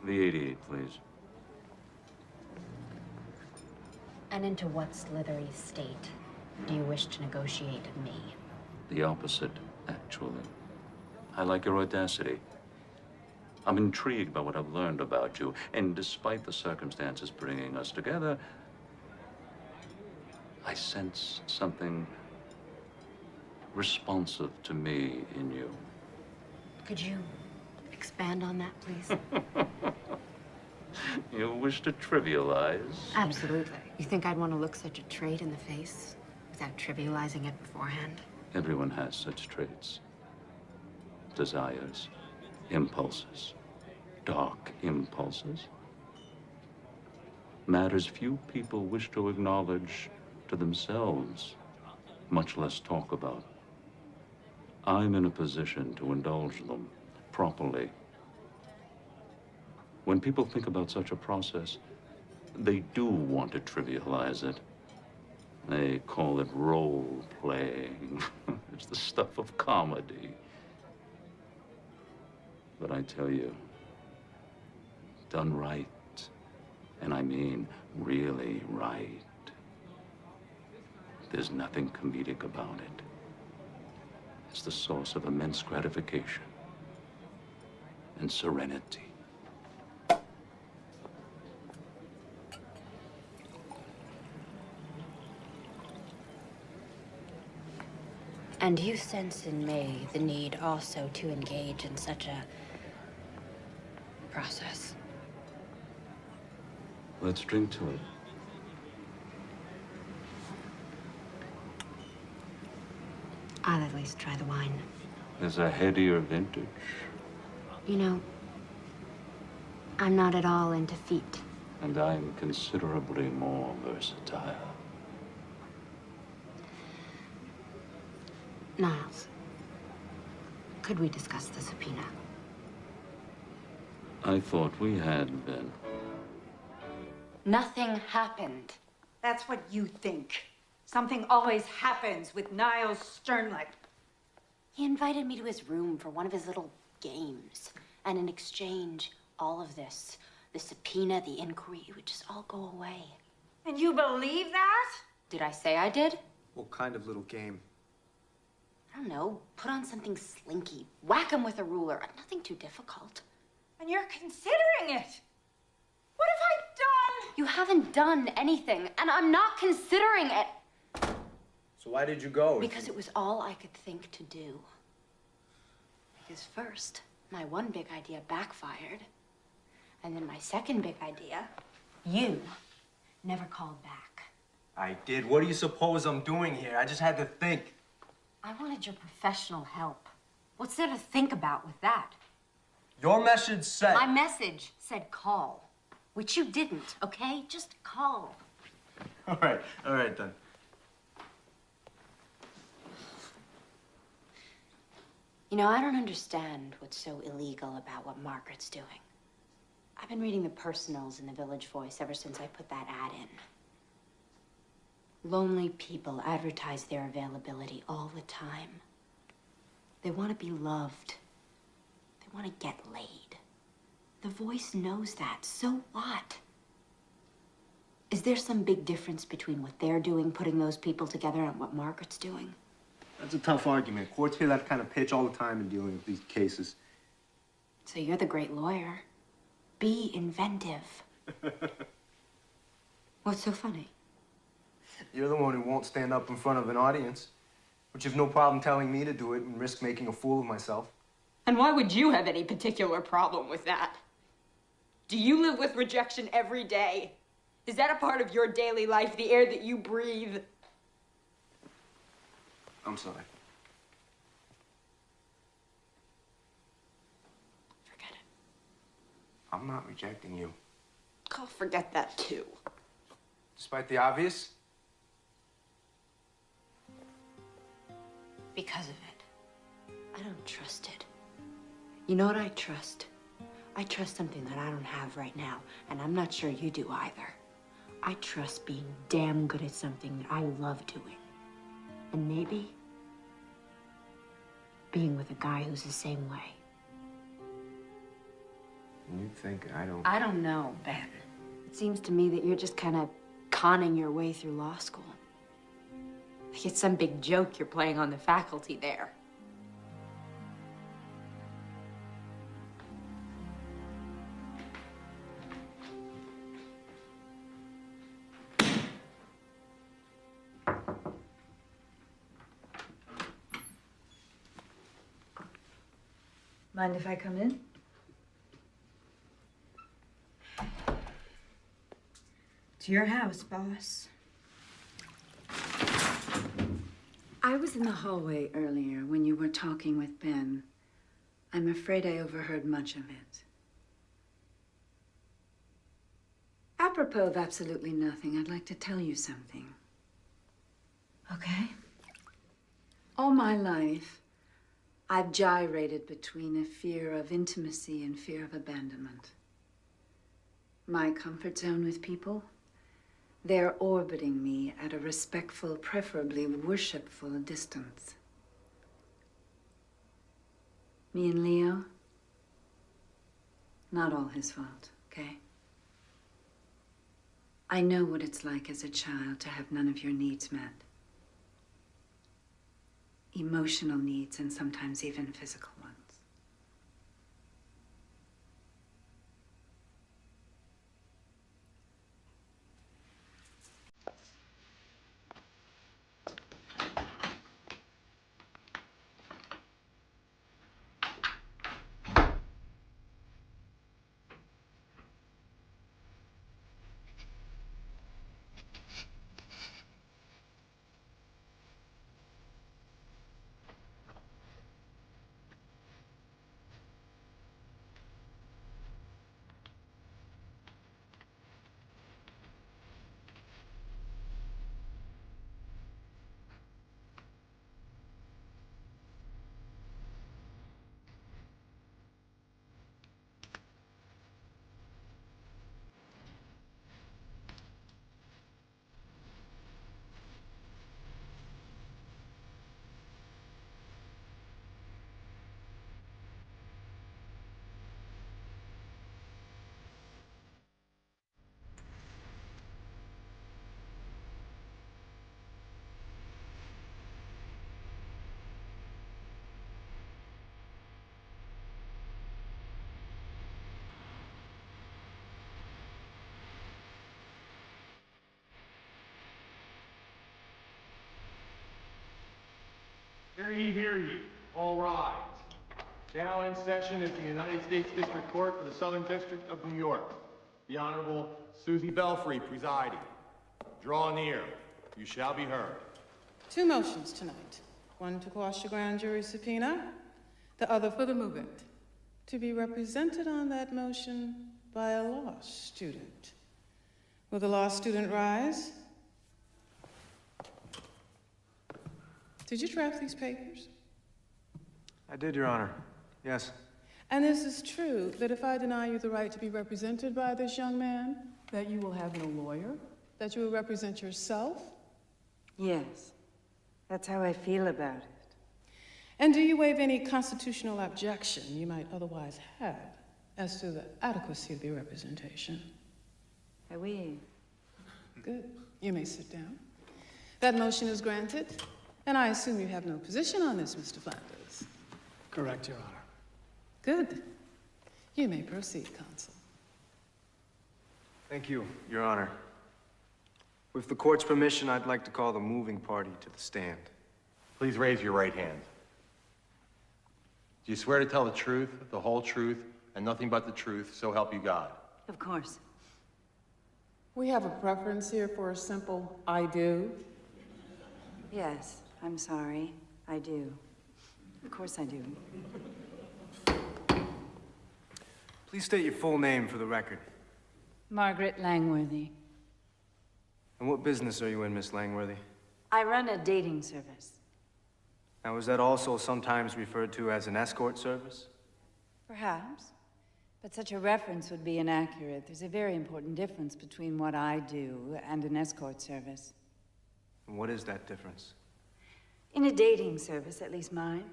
The 88, please. And into what slithery state do you wish to negotiate me? The opposite, actually. I like your audacity. I'm intrigued by what I've learned about you, and despite the circumstances bringing us together, I sense something responsive to me in you. Could you expand on that, please? You wish to trivialize? Absolutely. You think I'd want to look such a trait in the face without trivializing it beforehand? Everyone has such traits. Desires, impulses, dark impulses. Matters few people wish to acknowledge to themselves, much less talk about. I'm in a position to indulge them properly. When people think about such a process, they do want to trivialize it. They call it role-playing. It's the stuff of comedy. But I tell you, done right, and I mean really right, there's nothing comedic about it. It's the source of immense gratification and serenity. And you sense in me the need also to engage in such a process. Let's drink to it. I'll at least try the wine. There's a headier vintage. You know, I'm not at all into feet. And I'm considerably more versatile. Niles, could we discuss the subpoena? I thought we had been. Nothing happened. That's what you think. Something always happens with Niles Sternleck. He invited me to his room for one of his little games. And in exchange, all of this, the subpoena, the inquiry, would just all go away. And you believe that? Did I say I did? What kind of little game? I don't know. Put on something slinky. Whack him with a ruler. Nothing too difficult. And you're considering it. What have I done? You haven't done anything, and I'm not considering it. So why did you go? Because it was all I could think to do. Because first, my one big idea backfired. And then my second big idea, you never called back. I did. What do you suppose I'm doing here? I just had to think. I wanted your professional help. What's there to think about with that? Your message said... My message said call, which you didn't, okay? Just call. All right then. You know, I don't understand what's so illegal about what Margaret's doing. I've been reading the personals in the Village Voice ever since I put that ad in. Lonely people advertise their availability all the time. They want to be loved. They want to get laid. The Voice knows that. So what? Is there some big difference between what they're doing, putting those people together, and what Margaret's doing? That's a tough argument. Courts hear that kind of pitch all the time in dealing with these cases. So you're the great lawyer. Be inventive. What's so funny? You're the one who won't stand up in front of an audience, but you've no problem telling me to do it and risk making a fool of myself. And why would you have any particular problem with that? Do you live with rejection every day? Is that a part of your daily life, the air that you breathe? I'm sorry. Forget it. I'm not rejecting you. I'll forget that too. Despite the obvious? Because of it. I don't trust it. You know what I trust? I trust something that I don't have right now, and I'm not sure you do either. I trust being damn good at something that I love doing. And maybe being with a guy who's the same way. You think I don't... I don't know, Ben. It seems to me that you're just kind of conning your way through law school. Like it's some big joke you're playing on the faculty there. Mind if I come in? It's your house, boss. I was in the hallway earlier when you were talking with Ben. I'm afraid I overheard much of it. Apropos of absolutely nothing, I'd like to tell you something. Okay? All my life, I've gyrated between a fear of intimacy and fear of abandonment. My comfort zone with people, they're orbiting me at a respectful, preferably worshipful distance. Me and Leo, not all his fault, okay? I know what it's like as a child to have none of your needs met. Emotional needs and sometimes even physical ones. hear you. All rise. Now in session at the United States District Court for the Southern District of New York. The Honorable Susie Belfry presiding. Draw near. You shall be heard. Two motions tonight. One to quash the grand jury subpoena, the other for the movement. To be represented on that motion by a law student. Will the law student rise? Did you draft these papers? I did, Your Honor. Yes. And this is true, that if I deny you the right to be represented by this young man, that you will have no lawyer? That you will represent yourself? Yes. That's how I feel about it. And do you waive any constitutional objection you might otherwise have as to the adequacy of your representation? I waive. Good. You may sit down. That motion is granted, and I assume you have no position on this, Mr. Flanders. Correct, Your Honor. Good. You may proceed, counsel. Thank you, Your Honor. With the court's permission, I'd like to call the moving party to the stand. Please raise your right hand. Do you swear to tell the truth, the whole truth, and nothing but the truth, so help you God? Of course. We have a preference here for a simple I do. Yes, I'm sorry. I do. Of course I do. Please state your full name for the record. Margaret Langworthy. And what business are you in, Miss Langworthy? I run a dating service. Now, is that also sometimes referred to as an escort service? Perhaps. But such a reference would be inaccurate. There's a very important difference between what I do and an escort service. And what is that difference? In a dating service, at least mine,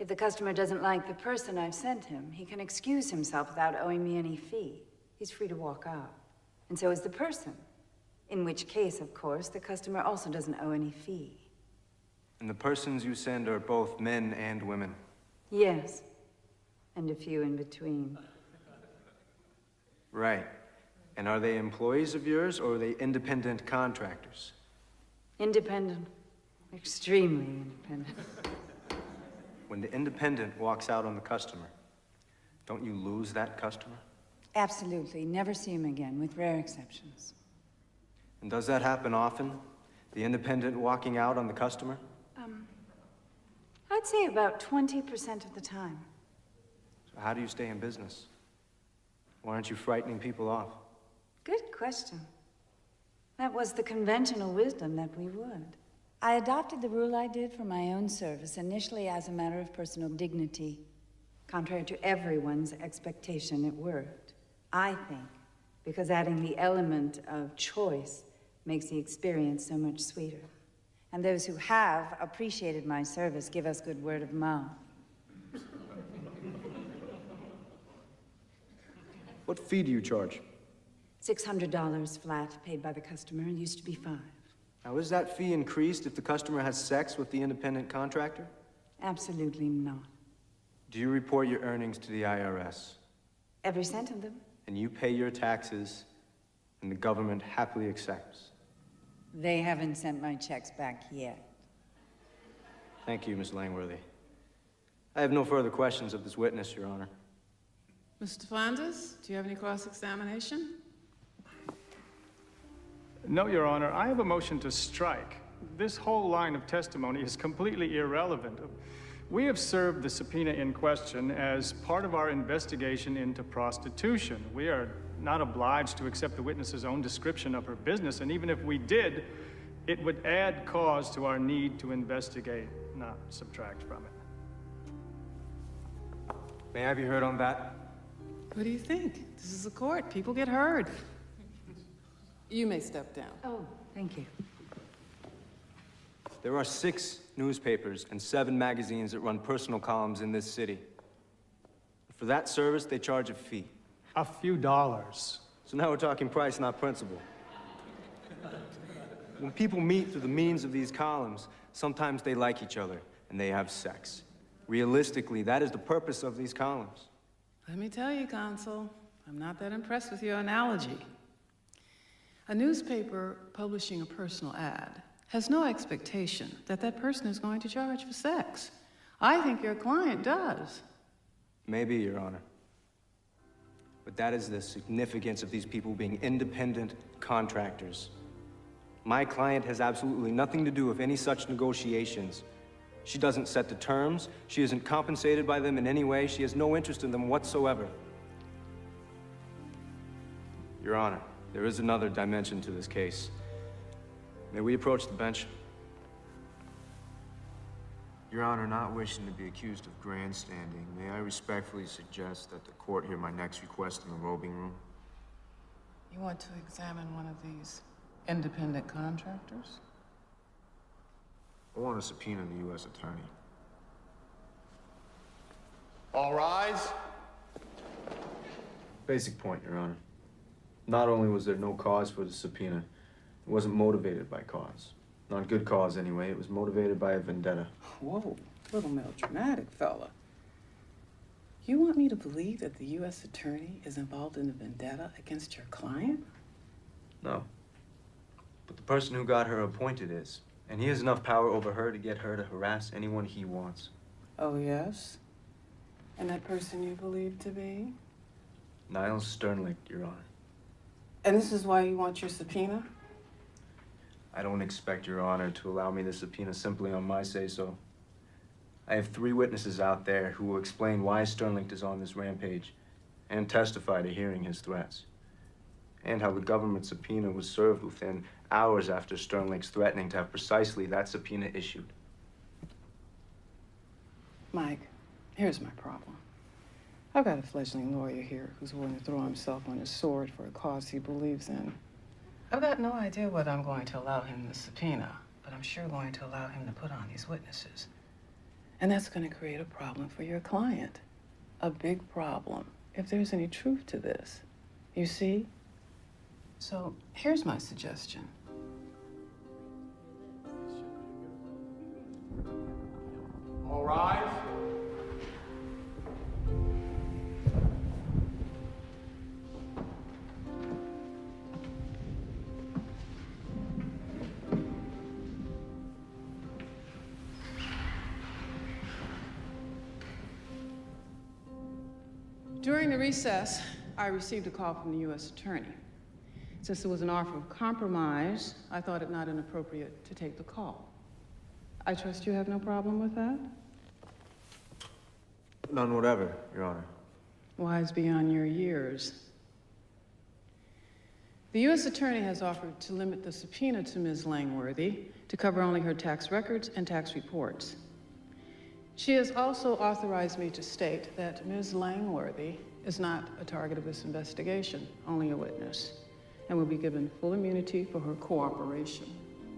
if the customer doesn't like the person I've sent him, he can excuse himself without owing me any fee. He's free to walk out. And so is the person. In which case, of course, the customer also doesn't owe any fee. And the persons you send are both men and women? Yes. And a few in between. Right. And are they employees of yours, or are they independent contractors? Independent. Extremely independent. When the independent walks out on the customer, don't you lose that customer? Absolutely. Never see him again, with rare exceptions. And does that happen often? The independent walking out on the customer? I'd say about 20% of the time. So how do you stay in business? Why aren't you frightening people off? Good question. That was the conventional wisdom that we would. I adopted the rule I did for my own service, initially as a matter of personal dignity. Contrary to everyone's expectation, it worked. I think, because adding the element of choice makes the experience so much sweeter. And those who have appreciated my service give us good word of mouth. What fee do you charge? $600 flat, paid by the customer. It used to be $5. Now, is that fee increased if the customer has sex with the independent contractor? Absolutely not. Do you report your earnings to the IRS? Every cent of them. And you pay your taxes, and the government happily accepts? They haven't sent my checks back yet. Thank you, Miss Langworthy. I have no further questions of this witness, Your Honor. Mr. Flanders, do you have any cross-examination? No, Your Honor. I have a motion to strike. This whole line of testimony is completely irrelevant. We have served the subpoena in question as part of our investigation into prostitution. We are not obliged to accept the witness's own description of her business, and even if we did, it would add cause to our need to investigate, not subtract from it. May I be heard on that? What do you think? This is a court. People get heard. You may step down. Oh, thank you. There are 6 newspapers and 7 magazines that run personal columns in this city. For that service, they charge a fee. A few dollars. So now we're talking price, not principle. When people meet through the means of these columns, sometimes they like each other and they have sex. Realistically, that is the purpose of these columns. Let me tell you, Consul, I'm not that impressed with your analogy. A newspaper publishing a personal ad has no expectation that that person is going to charge for sex. I think your client does. Maybe, Your Honor. But that is the significance of these people being independent contractors. My client has absolutely nothing to do with any such negotiations. She doesn't set the terms. She isn't compensated by them in any way. She has no interest in them whatsoever. Your Honor, there is another dimension to this case. May we approach the bench? Your Honor, not wishing to be accused of grandstanding, may I respectfully suggest that the court hear my next request in the robing room? You want to examine one of these independent contractors? I want to subpoena the U.S. Attorney. All rise. Basic point, Your Honor. Not only was there no cause for the subpoena, it wasn't motivated by cause. Not good cause, anyway. It was motivated by a vendetta. Whoa, little melodramatic fella. You want me to believe that the U.S. Attorney is involved in a vendetta against your client? No. But the person who got her appointed is. And he has enough power over her to get her to harass anyone he wants. Oh, yes? And that person you believe to be? Niles Sternlicht, Your Honor. And this is why you want your subpoena? I don't expect Your Honor to allow me the subpoena simply on my say-so. I have 3 witnesses out there who will explain why Sternlicht is on this rampage and testify to hearing his threats. And how the government subpoena was served within hours after Sternlicht's threatening to have precisely that subpoena issued. Mike, here's my problem. I've got a fledgling lawyer here who's willing to throw himself on his sword for a cause he believes in. I've got no idea whether I'm going to allow him the subpoena, but I'm sure going to allow him to put on these witnesses. And that's going to create a problem for your client. A big problem, if there's any truth to this. You see? So here's my suggestion. All rise. During the recess, I received a call from the U.S. Attorney. Since there was an offer of compromise, I thought it not inappropriate to take the call. I trust you have no problem with that? None whatever, Your Honor. Wise beyond your years. The U.S. Attorney has offered to limit the subpoena to Ms. Langworthy to cover only her tax records and tax reports. She has also authorized me to state that Ms. Langworthy is not a target of this investigation, only a witness, and will be given full immunity for her cooperation.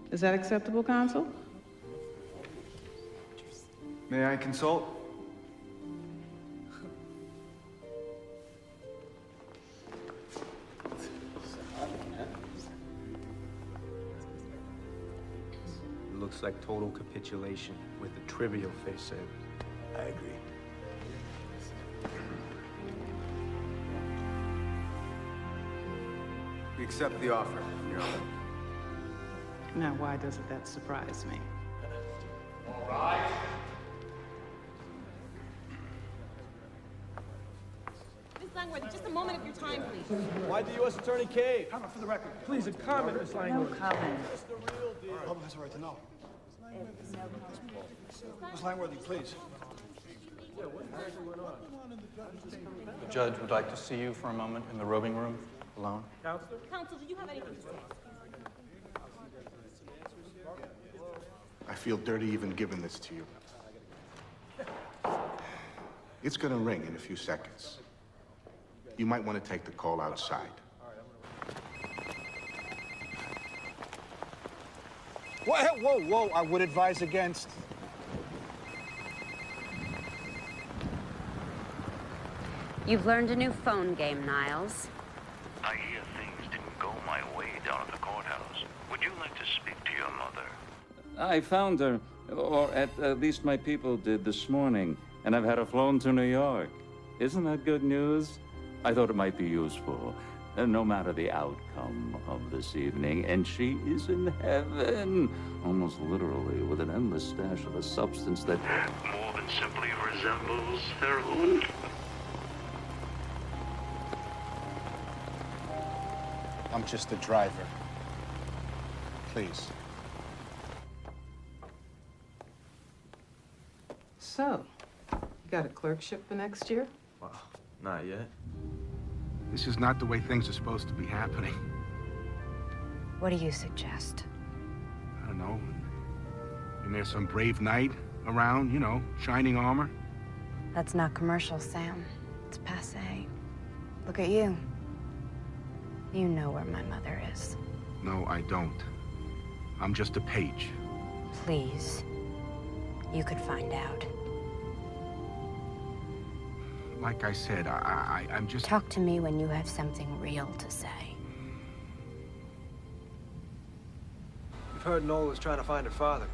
Is that acceptable, counsel? May I consult? It looks like total capitulation with a trivial face saver. I agree. We accept the offer, Your Honor. Now, why doesn't that surprise me? All rise. Miss Langworthy, just a moment of your time, please. Why did the U.S. Attorney cave? Comment for the record. Please, a comment, Miss Langworthy. No comment. That's the real deal. The public has a right to know. Ms. Langworthy, please. The judge would like to see you for a moment in the robing room, alone. Counselor? Counsel, do you have anything to say? I feel dirty even giving this to you. It's gonna ring in a few seconds. You might want to take the call outside. Whoa, I would advise against. You've learned a new phone game, Niles. I hear things didn't go my way down at the courthouse. Would you like to speak to your mother? I found her, or at least my people did this morning, and I've had her flown to New York. Isn't that good news? I thought it might be useful. And no matter the outcome of this evening, and she is in heaven, almost literally, with an endless stash of a substance that more than simply resembles heroin. I'm just a driver. Please. So, you got a clerkship for next year? Well, not yet. This is not the way things are supposed to be happening. What do you suggest? I don't know. And there's some brave knight around, you know, shining armor. That's not commercial, Sam. It's passé. Look at you. You know where my mother is. No, I don't. I'm just a page. Please. You could find out. Like I said, I'm just... Talk to me when you have something real to say. You've heard Nola's trying to find her father.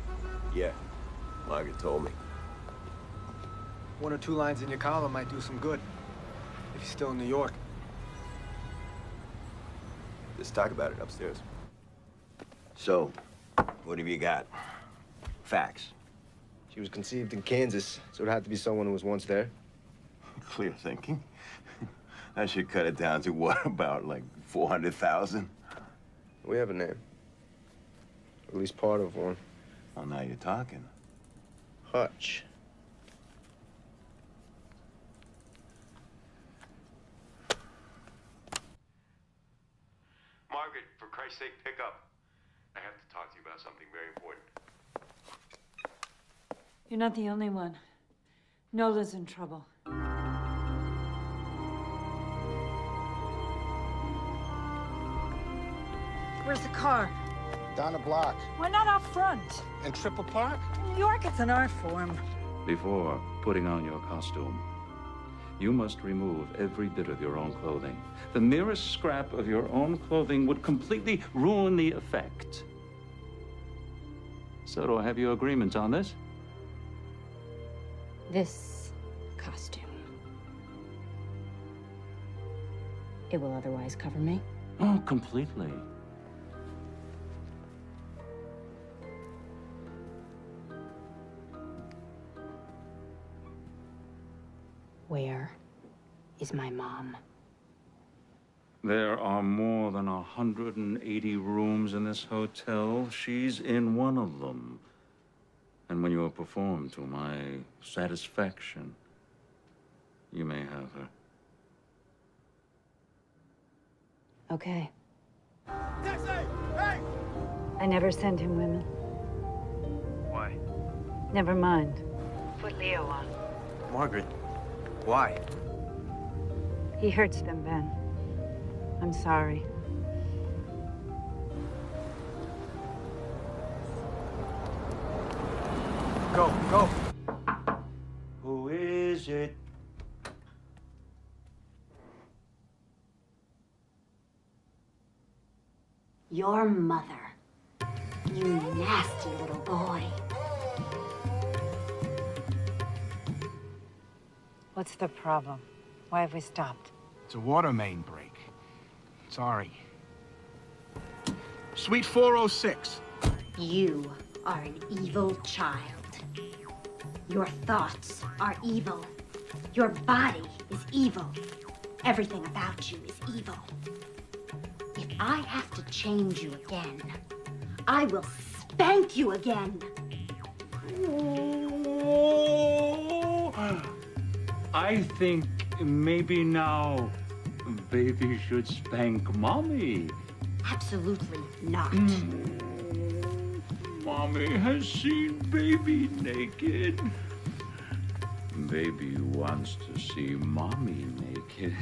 Yeah, Margaret told me. 1 or 2 lines in your column might do some good. If he's still in New York. Let's talk about it upstairs. So, what have you got? Facts. She was conceived in Kansas, so it had to be someone who was once there. Clear thinking. That should cut it down to what, about like 400,000? We have a name. At least part of one. Well, now you're talking. Hutch. Margaret, for Christ's sake, pick up. I have to talk to you about something very important. You're not the only one. Nola's in trouble. Where's the car? Down the block. We're not out front. In Triple Park? In New York, it's an art form. Before putting on your costume, you must remove every bit of your own clothing. The merest scrap of your own clothing would completely ruin the effect. So do I have your agreement on this? This costume. It will otherwise cover me? Oh, completely. Where is my mom? There are more than 180 rooms in this hotel. She's in one of them. And when you have performed to my satisfaction, you may have her. Okay. Taxi! Hey! I never send him women. Why? Never mind. Put Leo on. Margaret, why? He hurts them, Ben. I'm sorry. Go, go. Who is it? Your mother. You nasty little boy. What's the problem? Why have we stopped? It's a water main break. Sorry. Suite 406. You are an evil child. Your thoughts are evil. Your body is evil. Everything about you is evil. If I have to change you again, I will spank you again. I think maybe now baby should spank mommy. Absolutely not. Mommy has seen baby naked. Baby wants to see mommy naked.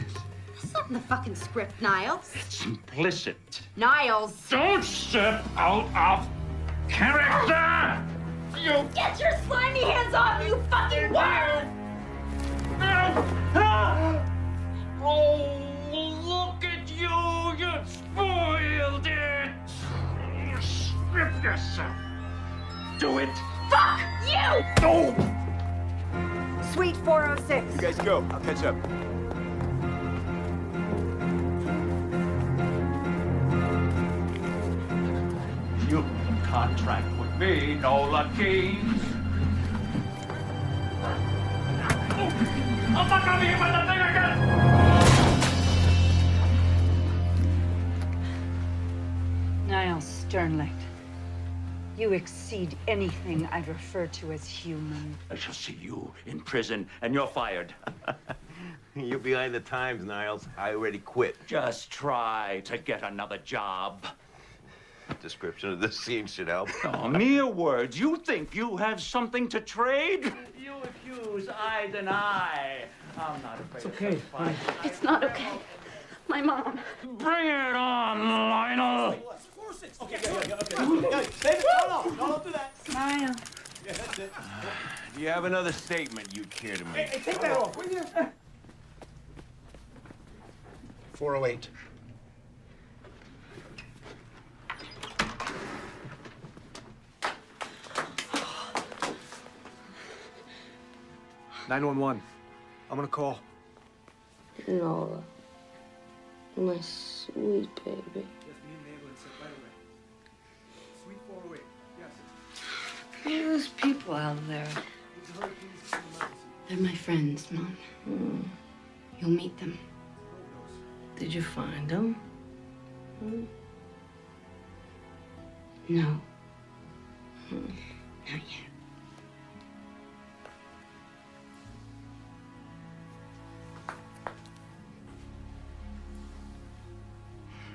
That's not in the fucking script, Niles. It's implicit. Niles! Don't step out of character! You Get your slimy hands off, you fucking worm! Oh, look at you! You spoiled it! Strip yourself. Do it. Fuck you! No! Suite 406. You guys go. I'll catch up. contract with me, Nola Keynes. I'm not gonna be hit by the thing again! Niles Sternlicht, you exceed anything I'd refer to as human. I shall see you in prison, and you're fired. You're behind the times, Niles. I already quit. Just try to get another job. Description of this scene should help. Oh, mere words. You think you have something to trade? You accuse, I deny. I'm not afraid. It's okay, fine. It's not okay. My mom. Bring it on, Lionel. Okay. David, no, don't do that. Smile. Yeah, that's it. Do you have another statement you care to make? Hey, take that off, will you? 408. $911. I'm gonna call. Nola, my sweet baby. Who are those people out there? They're my friends, Mom. You'll meet them. Did you find them? No. Hmm. Not yet.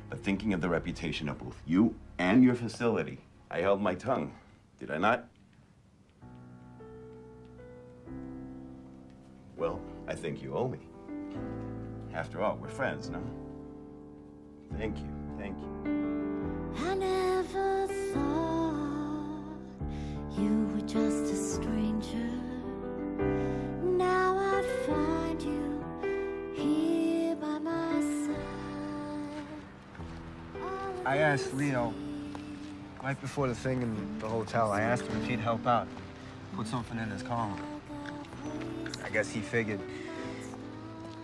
But thinking of the reputation of both you and your facility, I held my tongue. Did I not? Well, I think you owe me. After all, we're friends, no? Thank you. Thank you. I never thought you were just a stranger. Now I find you here by my side. I asked Leo, right before the thing in the hotel, I asked him if he'd help out. Put something in his column. I guess he figured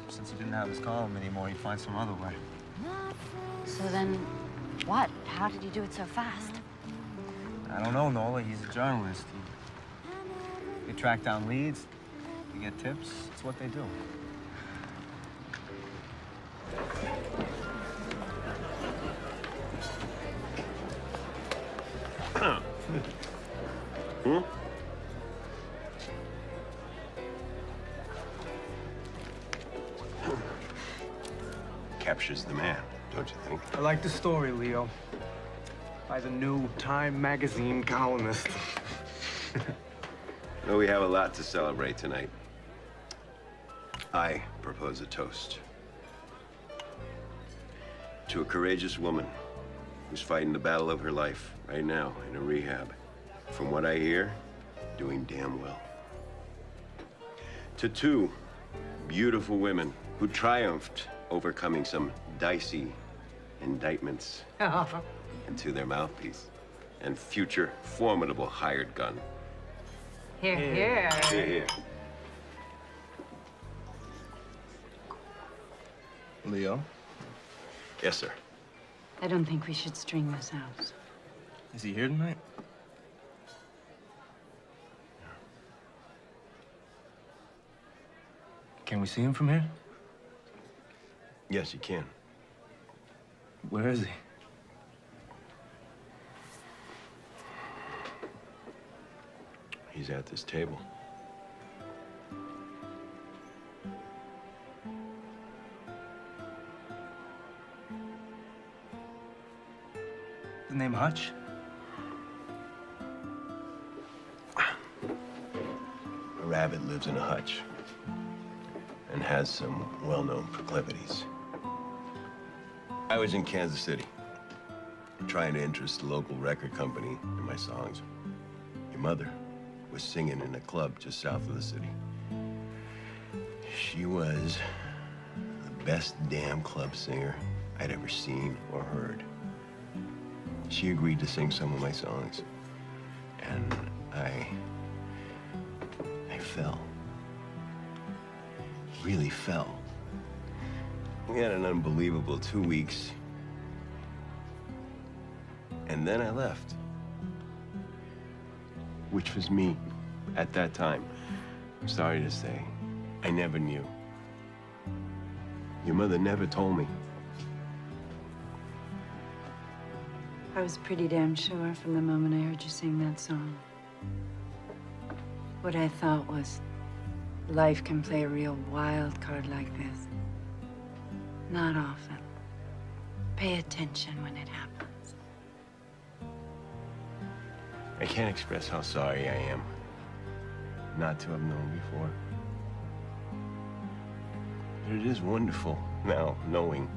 since he didn't have his column anymore, he'd find some other way. So then, what? How did he do it so fast? I don't know, Nola. He's a journalist. They track down leads, they get tips. It's what they do. Captures the man, don't you think? I like the story, Leo. By the new Time magazine columnist. Well, we have a lot to celebrate tonight. I propose a toast to a courageous woman who's fighting the battle of her life right now in a rehab. From what I hear, doing damn well. To two beautiful women who triumphed overcoming some dicey indictments. And to their mouthpiece and future formidable hired gun. Here, here. Here, here. Leo? Yes, sir. I don't think we should string this out. Is he here tonight? Can we see him from here? Yes, you can. Where is he? He's at this table. The name Hutch? A rabbit lives in a hutch and has some well-known proclivities. I was in Kansas City, trying to interest the local record company in my songs. Your mother was singing in a club just south of the city. She was the best damn club singer I'd ever seen or heard. She agreed to sing some of my songs, and I fell. Really fell. We had an unbelievable 2 weeks. And then I left. which was me at that time. I'm sorry to say, I never knew. Your mother never told me. I was pretty damn sure from the moment I heard you sing that song. What I thought was, life can play a real wild card like this. Not often. Pay attention when it happens. I can't express how sorry I am not to have known before. But it is wonderful now, knowing.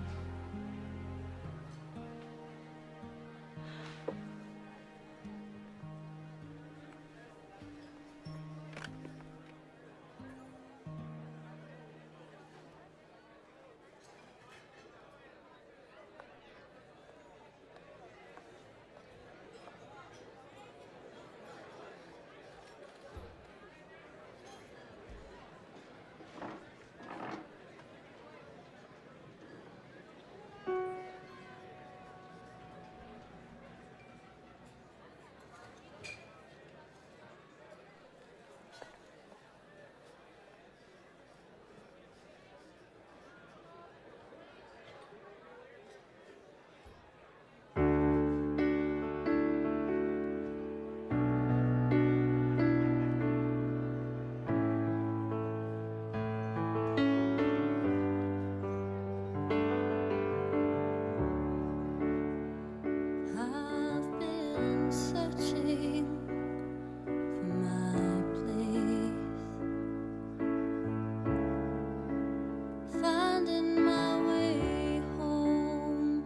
I've been searching for my place, finding my way home.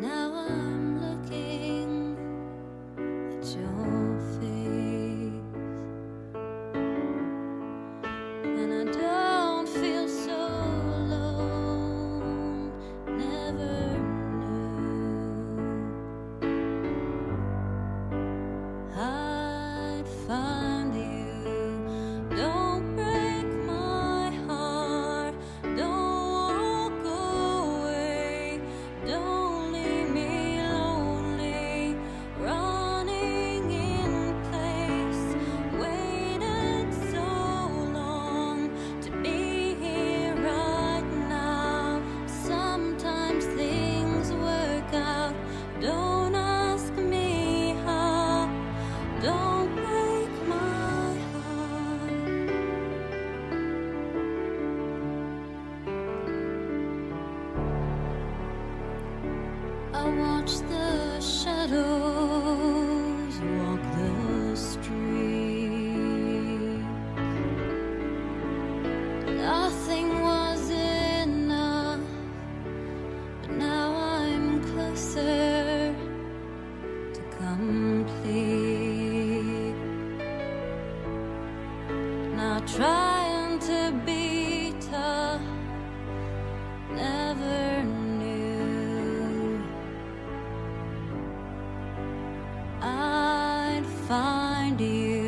Now I'm looking at your face, and I don't feel so alone. Never I'd find you. Don't break my heart. Don't walk away. Don't leave me lonely. Running in place. Waited so long to be here right now. Sometimes things work out. Don't ask me how. Don't break my heart. I watch the shadows walk the street. Nothing was enough, but now I'm closer to complete. Now trying to be tough, never knew I'd find you.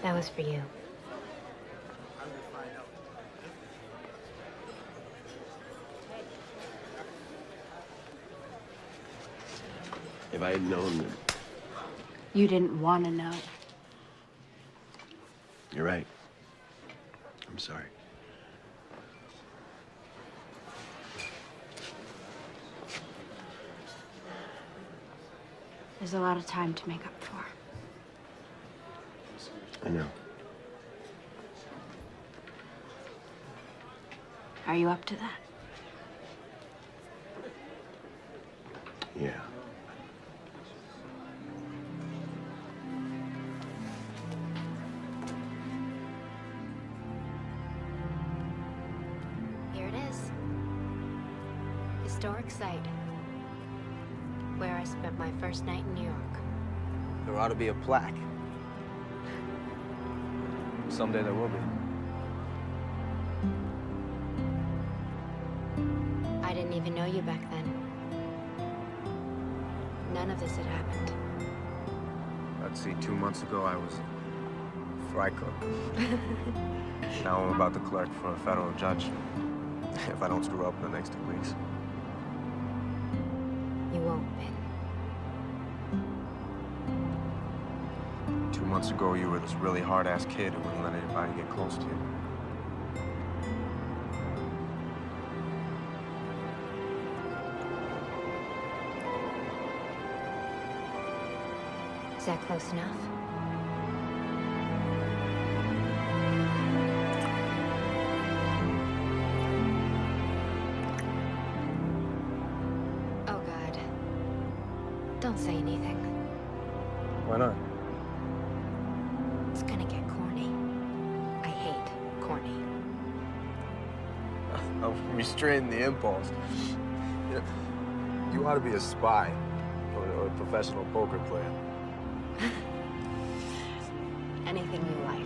That was for you. If I had known that... You didn't want to know. You're right. I'm sorry. There's a lot of time to make up for. I know. Are you up to that? Yeah. Here it is. Historic site. Where I spent my first night in New York. There ought to be a plaque. Someday there will be. I didn't even know you back then. None of this had happened. Let's see, 2 months ago I was a fry cook. Now I'm about to clerk for a federal judge. If I don't screw up in the next 2 weeks. You won't, Ben. 2 months ago, you were this really hard-ass kid who wouldn't let anybody get close to you. Is that close enough? Oh, God. Don't say anything. Why not? It's gonna get corny. I hate corny. I'm restraining the impulse. You know, you ought to be a spy or a professional poker player. Anything you like.